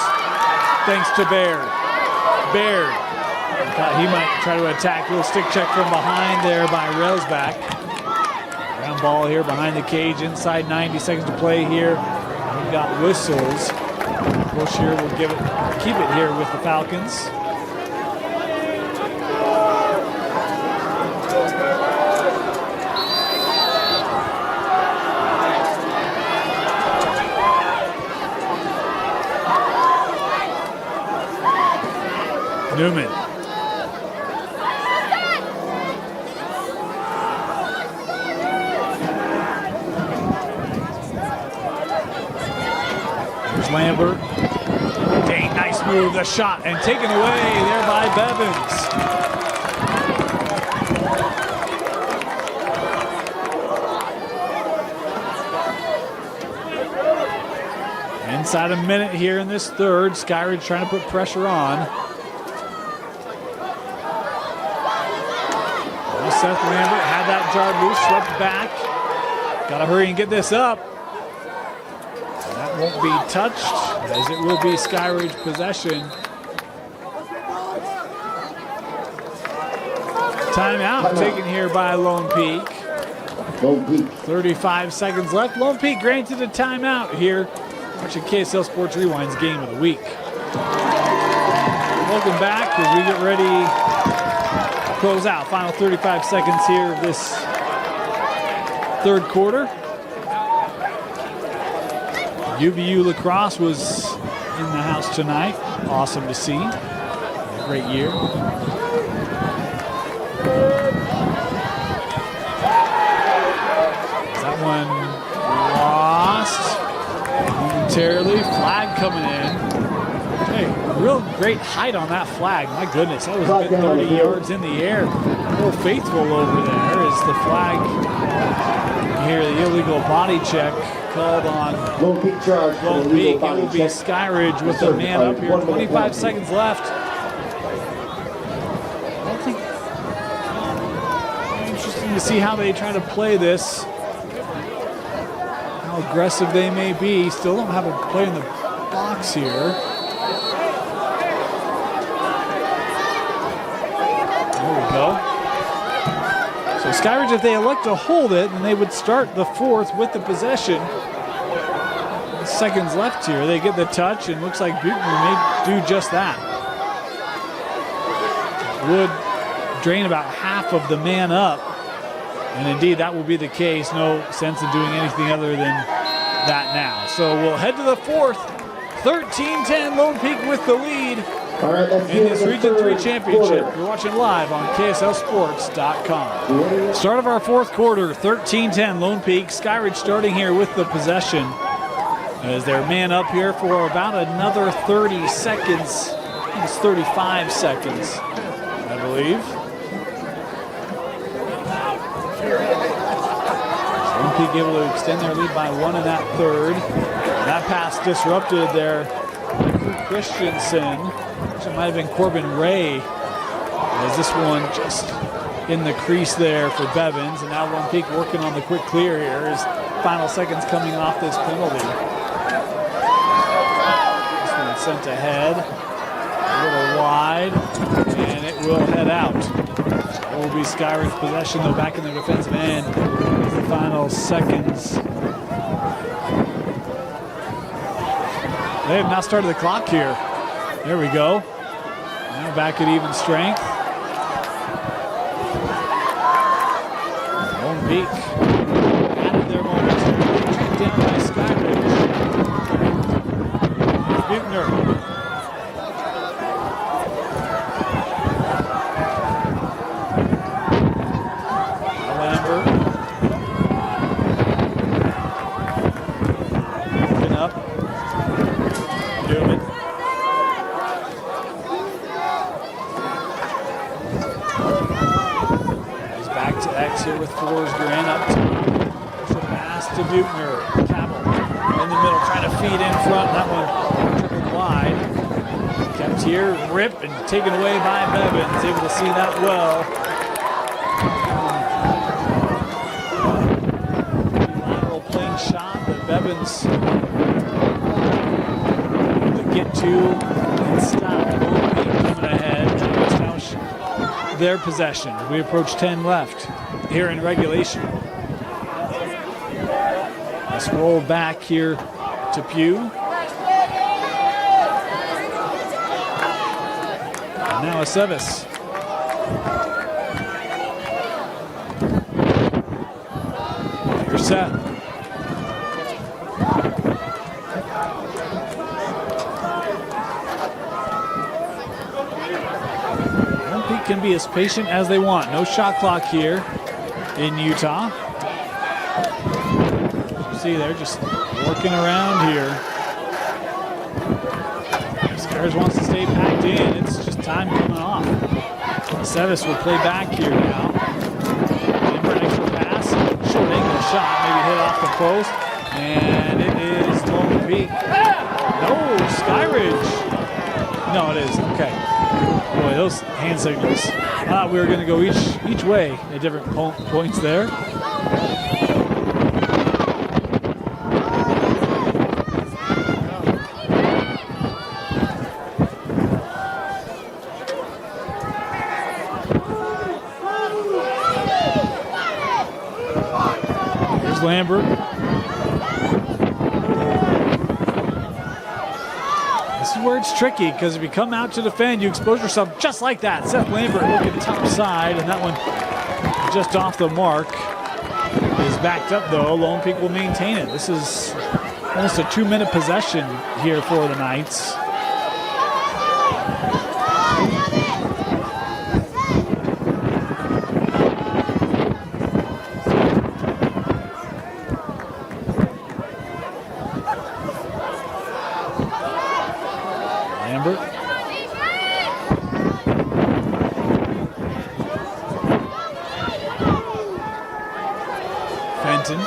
Thanks to Baird. Baird. He might try to attack. Little stick check from behind there by Relsback. Ground ball here behind the cage. Inside 90 seconds to play here. We've got whistles. Bush here will keep it here with the Falcons. Newman. There's Lambert. Dang, nice move, the shot, and taken away there by Bevins. Inside a minute here in this third. Skyridge trying to put pressure on. Seth Lambert had that jar loose, swept back. Got to hurry and get this up. That won't be touched, as it will be Skyridge possession. Timeout taken here by Lone Peak. Lone Peak. 35 seconds left. Lone Peak granted a timeout here. Watching KSL Sports Rewind's game of the week. Welcome back as we get ready. Close out. Final 35 seconds here of this third quarter. UVU Lacrosse was in the house tonight. Awesome to see. Great year. That one lost momentarily. Flag coming in. Hey, real great height on that flag. My goodness, that was a good 30 yards in the air. Real faithful over there as the flag here, the illegal body check called on Lone Peak charge. Lone Peak. It will be Skyridge with a man up here. 25 seconds left. I don't think. Interesting to see how they try to play this. How aggressive they may be. Still don't have a play in the box here. Go. So Skyridge, if they elect to hold it, then they would start the fourth with the possession. Seconds left here. They get the touch, and looks like Buechner may do just that. Would drain about half of the man up, and indeed that will be the case. No sense in doing anything other than that now. So we'll head to the fourth. 13-10, Lone Peak with the lead. All right, in this Region 3 Championship. You're watching live on KSLSports.com. Start of our fourth quarter, 13-10 Lone Peak. Skyridge starting here with the possession as they're man up here for about another 30 seconds. I think it's 35 seconds, I believe. Lone Peak able to extend their lead by one in that third. That pass disrupted there by Christensen. It might have been Corbin Ray, as this one just in the crease there for Bevins. And now Lone Peak working on the quick clear here as final seconds coming off this penalty. This one sent ahead, a little wide, and it will head out. It will be Skyridge possession, though, back in the defensive end as the final seconds. They have not started the clock here. There we go. Now back at even strength. Lone Peak added their momentum. Tracked down by Skyridge. Buechner. Lambert. Looking up. Newman. Here with Forsgren up top. Pass to Buechner. Cabell in the middle, trying to feed in front. That one trickled wide. Kept here, ripped and taken away by Bevins. Able to see that well. Lateral plane shot that Bevins able to get to and stop. Coming ahead. Their possession. We approach 10 left here in regulation. Let's roll back here to Pugh. And now Aceves. You're set. Can be as patient as they want. No shot clock here in Utah. You see, they're just working around here. Skyridge wants to stay packed in. It's just time coming off. Aceves will play back here now. In for an extra pass. Short angle shot, maybe hit off the post. And it is Lone Peak. No, Skyridge. No, it is. Okay. Boy, those hand signals. I thought we were going to go each way at different points there. Here's Lambert. Where it's tricky, because if you come out to defend, you expose yourself just like that. Seth Lambert looking top side, and that one just off the mark. Is backed up, though. Lone Peak will maintain it. This is almost a 2-minute possession here for the Knights. Fenton.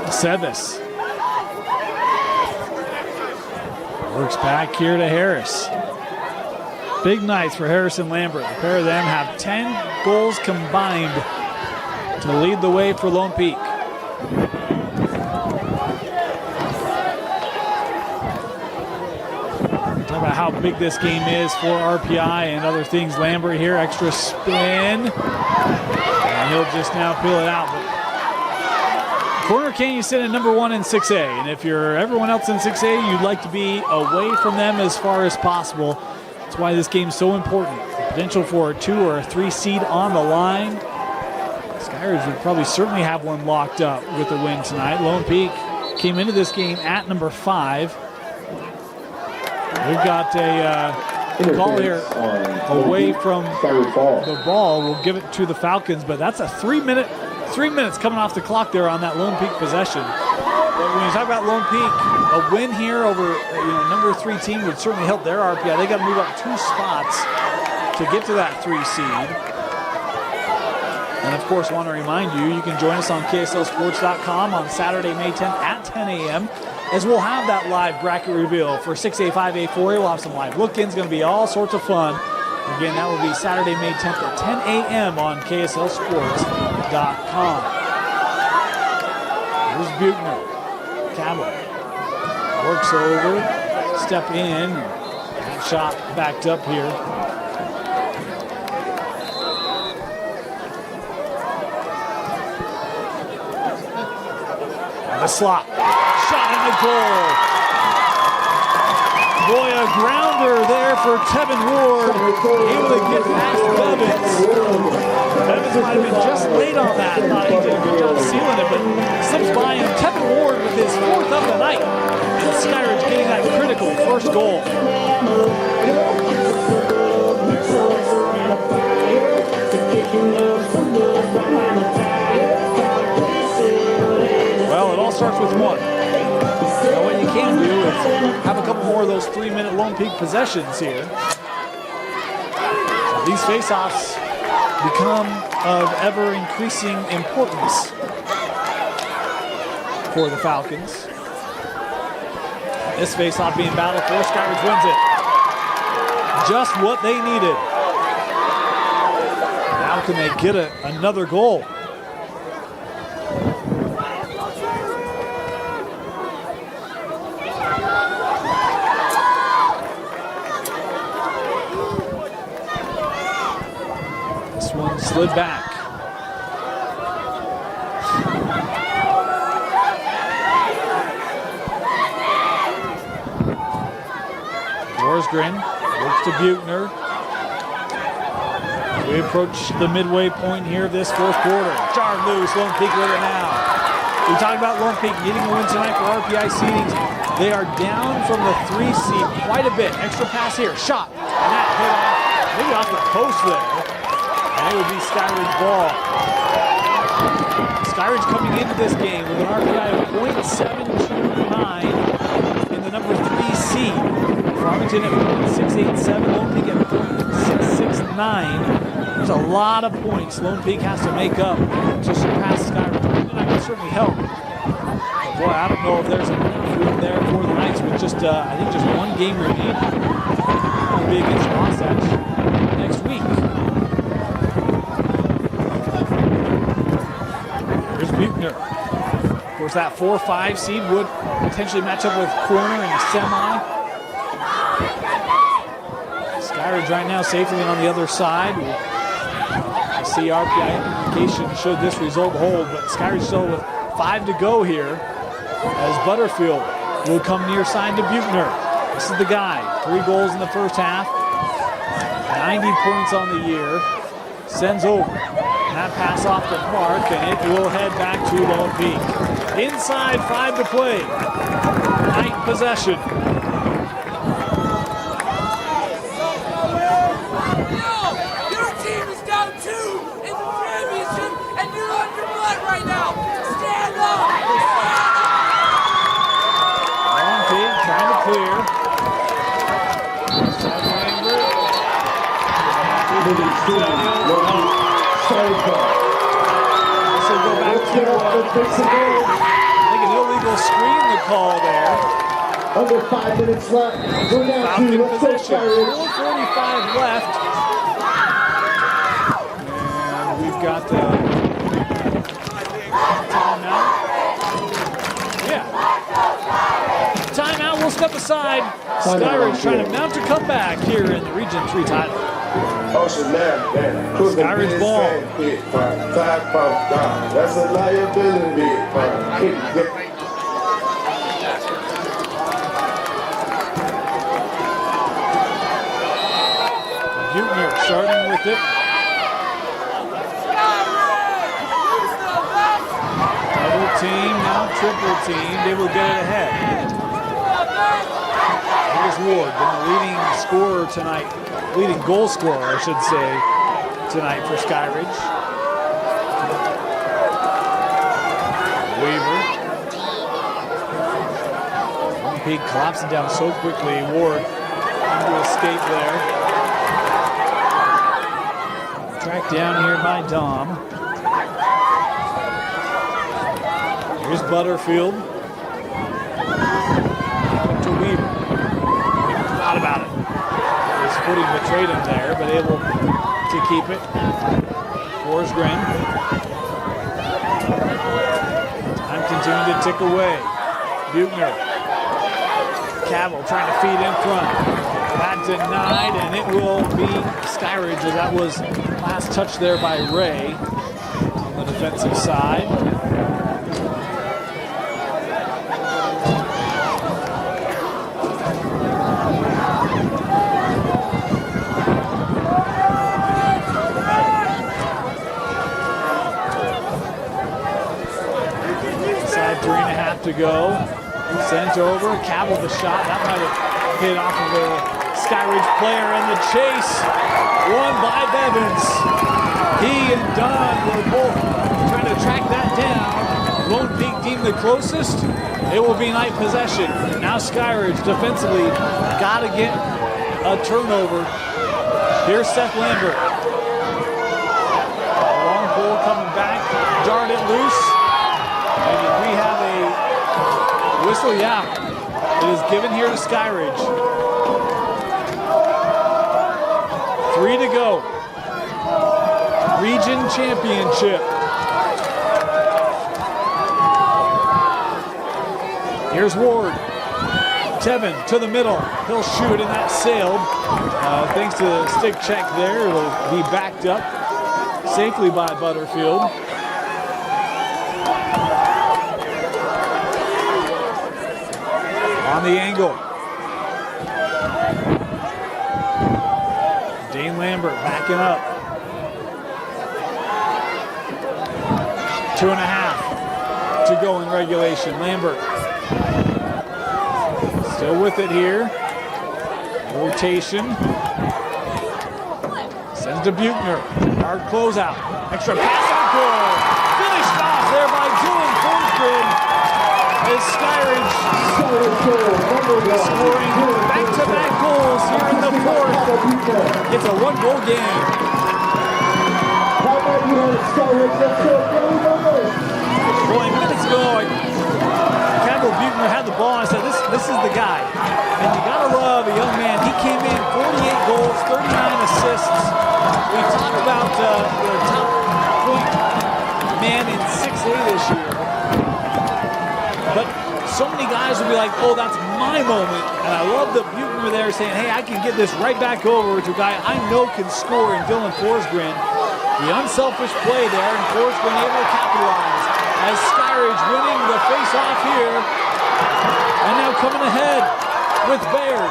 Aceves. Works back here to Harris. Big nights for Harris and Lambert. The pair of them have 10 goals combined to lead the way for Lone Peak. Talk about how big this game is for RPI and other things. Lambert here, extra spin. And he'll just now peel it out. But Corner Canyon sit at number 1 in 6A. And if you're everyone else in 6A, you'd like to be away from them as far as possible. That's why this game's so important. The potential for a 2 or a 3 seed on the line. Skyridge would probably certainly have one locked up with the win tonight. Lone Peak came into this game at number 5. We've got a call here away from the ball. We'll give it to the Falcons, but that's a 3 minutes coming off the clock there on that Lone Peak possession. But when you talk about Lone Peak, a win here over number 3 team would certainly help their RPI. They got to move up 2 spots to get to that 3 seed. And of course, want to remind you, you can join us on KSLSports.com on Saturday, May 10th at 10 a.m. as we'll have that live bracket reveal for 6A, 5A, 4A. We'll have some live look-ins. Going to be all sorts of fun. Again, that will be Saturday, May 10th at 10 a.m. on KSLSports.com. Here's Buechner. Cabell works over, step in. That shot backed up here. The slot. Shot in the goal. Boy, a grounder there for Tevin Ward. Able to get past Evans. Evans might have been just late on that. Thought he did a good job sealing it, but slips by him. Tevin Ward with his 4th of the night. And Skyridge getting that critical first goal. Well, it all starts with one. Now what you can do is have a couple more of those 3-minute Lone Peak possessions here. So these face-offs become of ever-increasing importance for the Falcons. This face-off being battled for, Skyridge wins it. Just what they needed. Now can they get another goal? Slid back. Forsgren looks to Buechner. We approach the midway point here of this 4th quarter. Jarred loose, Lone Peak with it now. We talked about Lone Peak needing a win tonight for RPI seedings. They are down from the 3 seed quite a bit. Extra pass here, shot. And that hit off, maybe off the post there. And it would be Skyridge ball. Skyridge coming into this game with an RPI of .729 in the number 3 seed. Farmington at .687, Lone Peak at .669. There's a lot of points Lone Peak has to make up to surpass Skyridge. That would certainly help. But boy, I don't know if there's enough room there for the Knights with just, I think just one game remaining. It'll be against Wasatch next week. Buechner. Of course, that 4-5 seed would potentially match up with Corner in the semi. Skyridge right now safely on the other side. We'll see RPI implication should this result hold, but Skyridge still with 5 to go here as Butterfield will come near side to Buechner. This is the guy. 3 goals in the first half. 90 points on the year. Sends over. That pass off the mark, and it will head back to Lone Peak. Inside, 5 to play. Knight possession. Your team is down 2 in the championship, and you're on your butt right now. Stand up! Lone Peak trying to clear. This will go back to, I think, an illegal screen to call there. Under 5 minutes left. Go down to, Falcon let's go, possession. Skyridge. 4:45 left. And we've got the timeout. Yeah. Timeout, we'll step aside. Skyridge trying to mount a comeback here in the Region 3 title. Skyridge ball. That's a liability. Buechner starting with it. Double team, now triple team. They will get it ahead. Here's Ward, been the leading scorer tonight. Leading goal scorer, I should say, tonight for Skyridge. Weaver. Lone Peak collapsing down so quickly. Ward able to escape there. Tracked down here by Dom. Here's Butterfield. To Weaver. Thought about it. His footing betrayed him there, but able to keep it. Forsgren. Time continuing to tick away. Buechner. Cavill trying to feed in front. That denied, and it will be Skyridge, as that was last touch there by Ray on the defensive side. Inside 3.5 to go. Sent over, Cavill the shot. That might have hit off of a Skyridge player, and the chase won by Bevins. He and Dunn were both trying to track that down. Lone Peak deemed the closest. It will be night possession. Now Skyridge defensively got to get a turnover. Here's Seth Lambert. Long pole coming back, darted it loose. And we have a whistle, yeah. It is given here to Skyridge. 3 to go. Region championship. Here's Ward. Tevin to the middle. He'll shoot, and that sailed. Thanks to the stick check there, it'll be backed up safely by Butterfield. On the angle. Dane Lambert backing up. 2.5 to go in regulation. Lambert still with it here. Rotation. Sends to Buechner. Hard closeout. Extra pass on goal. Finished off there by Dylan Forsgren. Is Skyridge scoring back-to-back goals here in the fourth. It's a 1-goal game. 20 minutes ago, Cavill Buechner had the ball, and I said, this is the guy. And you gotta love a young man. He came in 48 goals, 39 assists. We talked about the top point man in 6A this year. But so many guys will be like, oh, that's my moment. And I love that Buechner there saying, hey, I can get this right back over to a guy I know can score in Dylan Forsgren. The unselfish play there, and Forsgren able to capitalize as Skyridge winning the face-off here. And now coming ahead with Baird.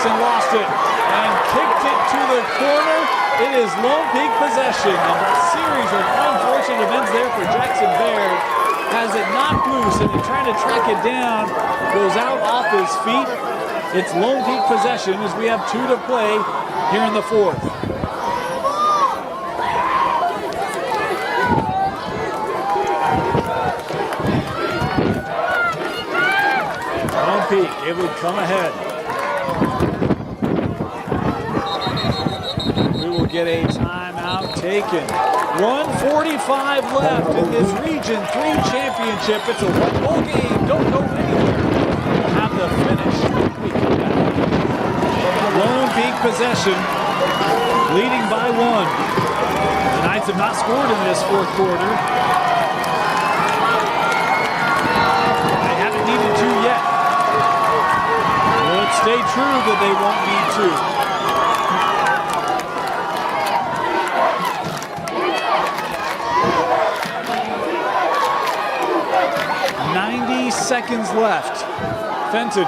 And lost it and kicked it to the corner. It is Lone Peak possession. And a series of unfortunate events there for Jackson Baird. Has it knocked loose, and they're trying to track it down. Goes out off his feet. It's Lone Peak possession as we have 2 to play here in the fourth. Lone Peak able to come ahead. We will get a timeout taken. 1:45 left in this Region 3 championship. It's a 1-goal game. Don't go anywhere. We'll have the finish when we come back. Lone Peak possession, leading by 1. The Knights have not scored in this fourth quarter. They haven't needed to yet. Will it stay true that they won't need to? 90 seconds left. Fenton.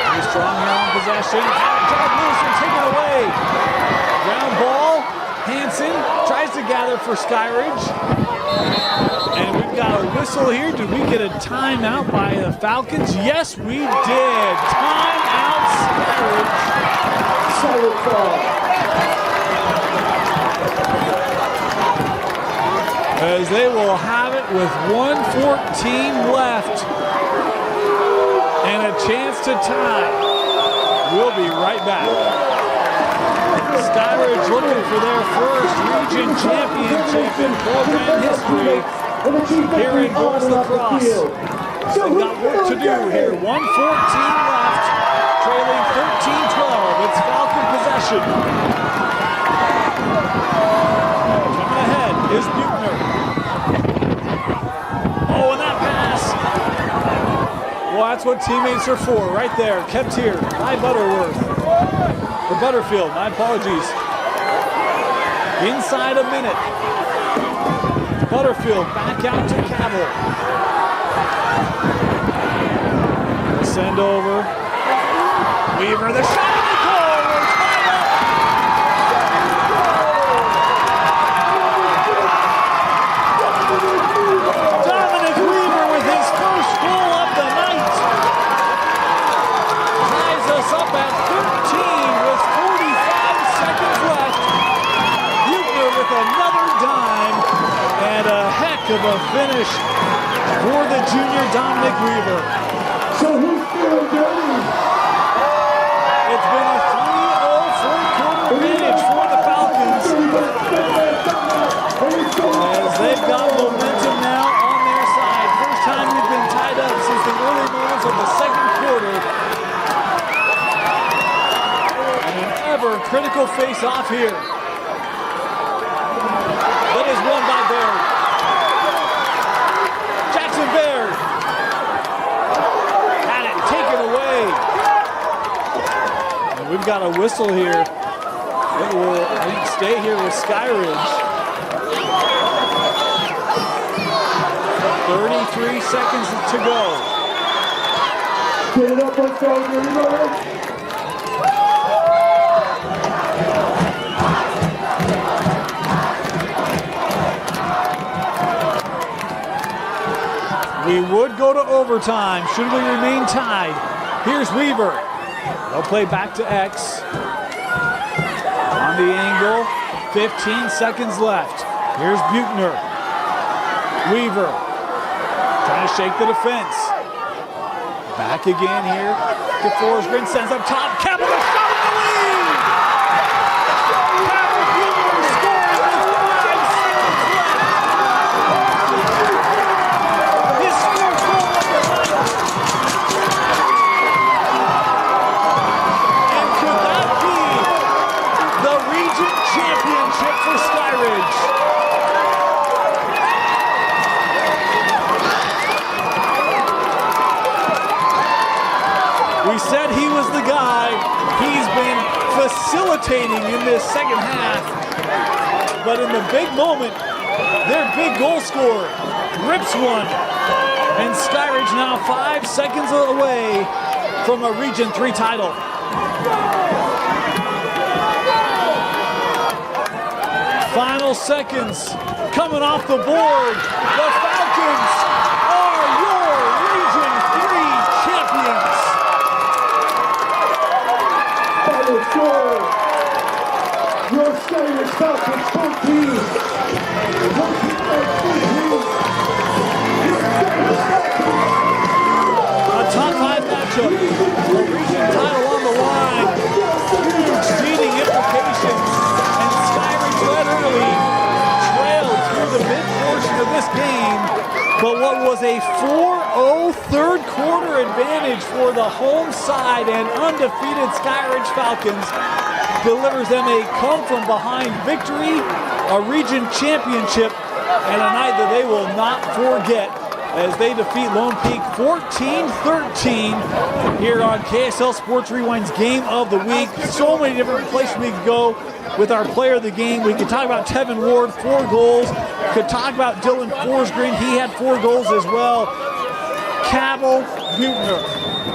Very strong here on possession. Drive loose and take it away. Ground ball. Hansen tries to gather for Skyridge. And we've got a whistle here. Did we get a timeout by the Falcons? Yes, we did. Timeout Skyridge. Solid ball. As they will have it with 1:14 left and a chance to tie. We'll be right back. Skyridge looking for their first region championship in program history here in Girls Lacrosse. They've got work to do here. 1:14 left, trailing 13-12. It's Falcon possession. Coming ahead is Buechner. Oh, and that pass. Well, that's what teammates are for, right there. Kept here by Butterworth. Or Butterfield, my apologies. Inside a minute. Butterfield back out to Cabell. Send over. Weaver, the shot in the goal. We're tied up. Dominic Weaver with his first goal of the night. Ties us up at 13 with 45 seconds left. Buechner with another dime and a heck of a finish for the junior Dominic Weaver. So who's feeling dirty? It's been a 3-0 fourth-quarter advantage for the Falcons as they've got momentum now on their side. First time we've been tied up since the early moments of the second quarter. And an ever-critical face-off here. That is won by Baird. Jackson Baird. Had it taken away. And we've got a whistle here. It will, I think, stay here with Skyridge. 33 seconds to go. Get it up, let's go. Here we go. We would go to overtime should we remain tied. Here's Weaver. They'll play back to X. On the angle, 15 seconds left. Here's Buechner. Weaver trying to shake the defense. Back again here to Forsgren, sends up top. Cabell, the shot in the lead! Cabell Buechner scoring with 5 seconds left. His fourth goal of the night. And could that be the region championship for Skyridge? We said he was the guy. He's been facilitating in this second half. But in the big moment, their big goal scorer rips one. And Skyridge now 5 seconds away from a Region 3 title. Final seconds coming off the board. The Falcons are your Region 3 champions. Final score. Your Skyridge Falcons 14. A top 5 matchup. A region title on the line. Huge seeding implications. And Skyridge led early. Trailed through the mid portion of this game. But what was a 4-0 third quarter advantage for the home side and undefeated Skyridge Falcons delivers them a come-from-behind victory, a region championship, and a night that they will not forget as they defeat Lone Peak 14-13 here on KSL Sports Rewind's Game of the Week. So many different places we could go with our player of the game. We could talk about Tevin Ward, 4 goals. Could talk about Dylan Forsgren, he had 4 goals as well. Cabell Buechner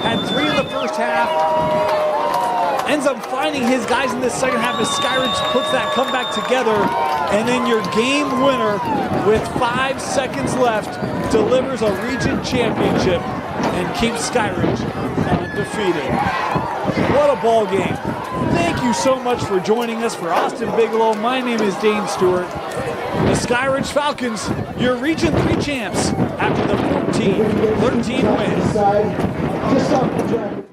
had 3 in the first half. Ends up finding his guys in the second half as Skyridge puts that comeback together. And then your game winner with 5 seconds left delivers a region championship and keeps Skyridge undefeated. What a ball game. Thank you so much for joining us. For Austin Bigelow, my name is Dane Stewart. The Skyridge Falcons, your Region 3 champs after the 14-13 win.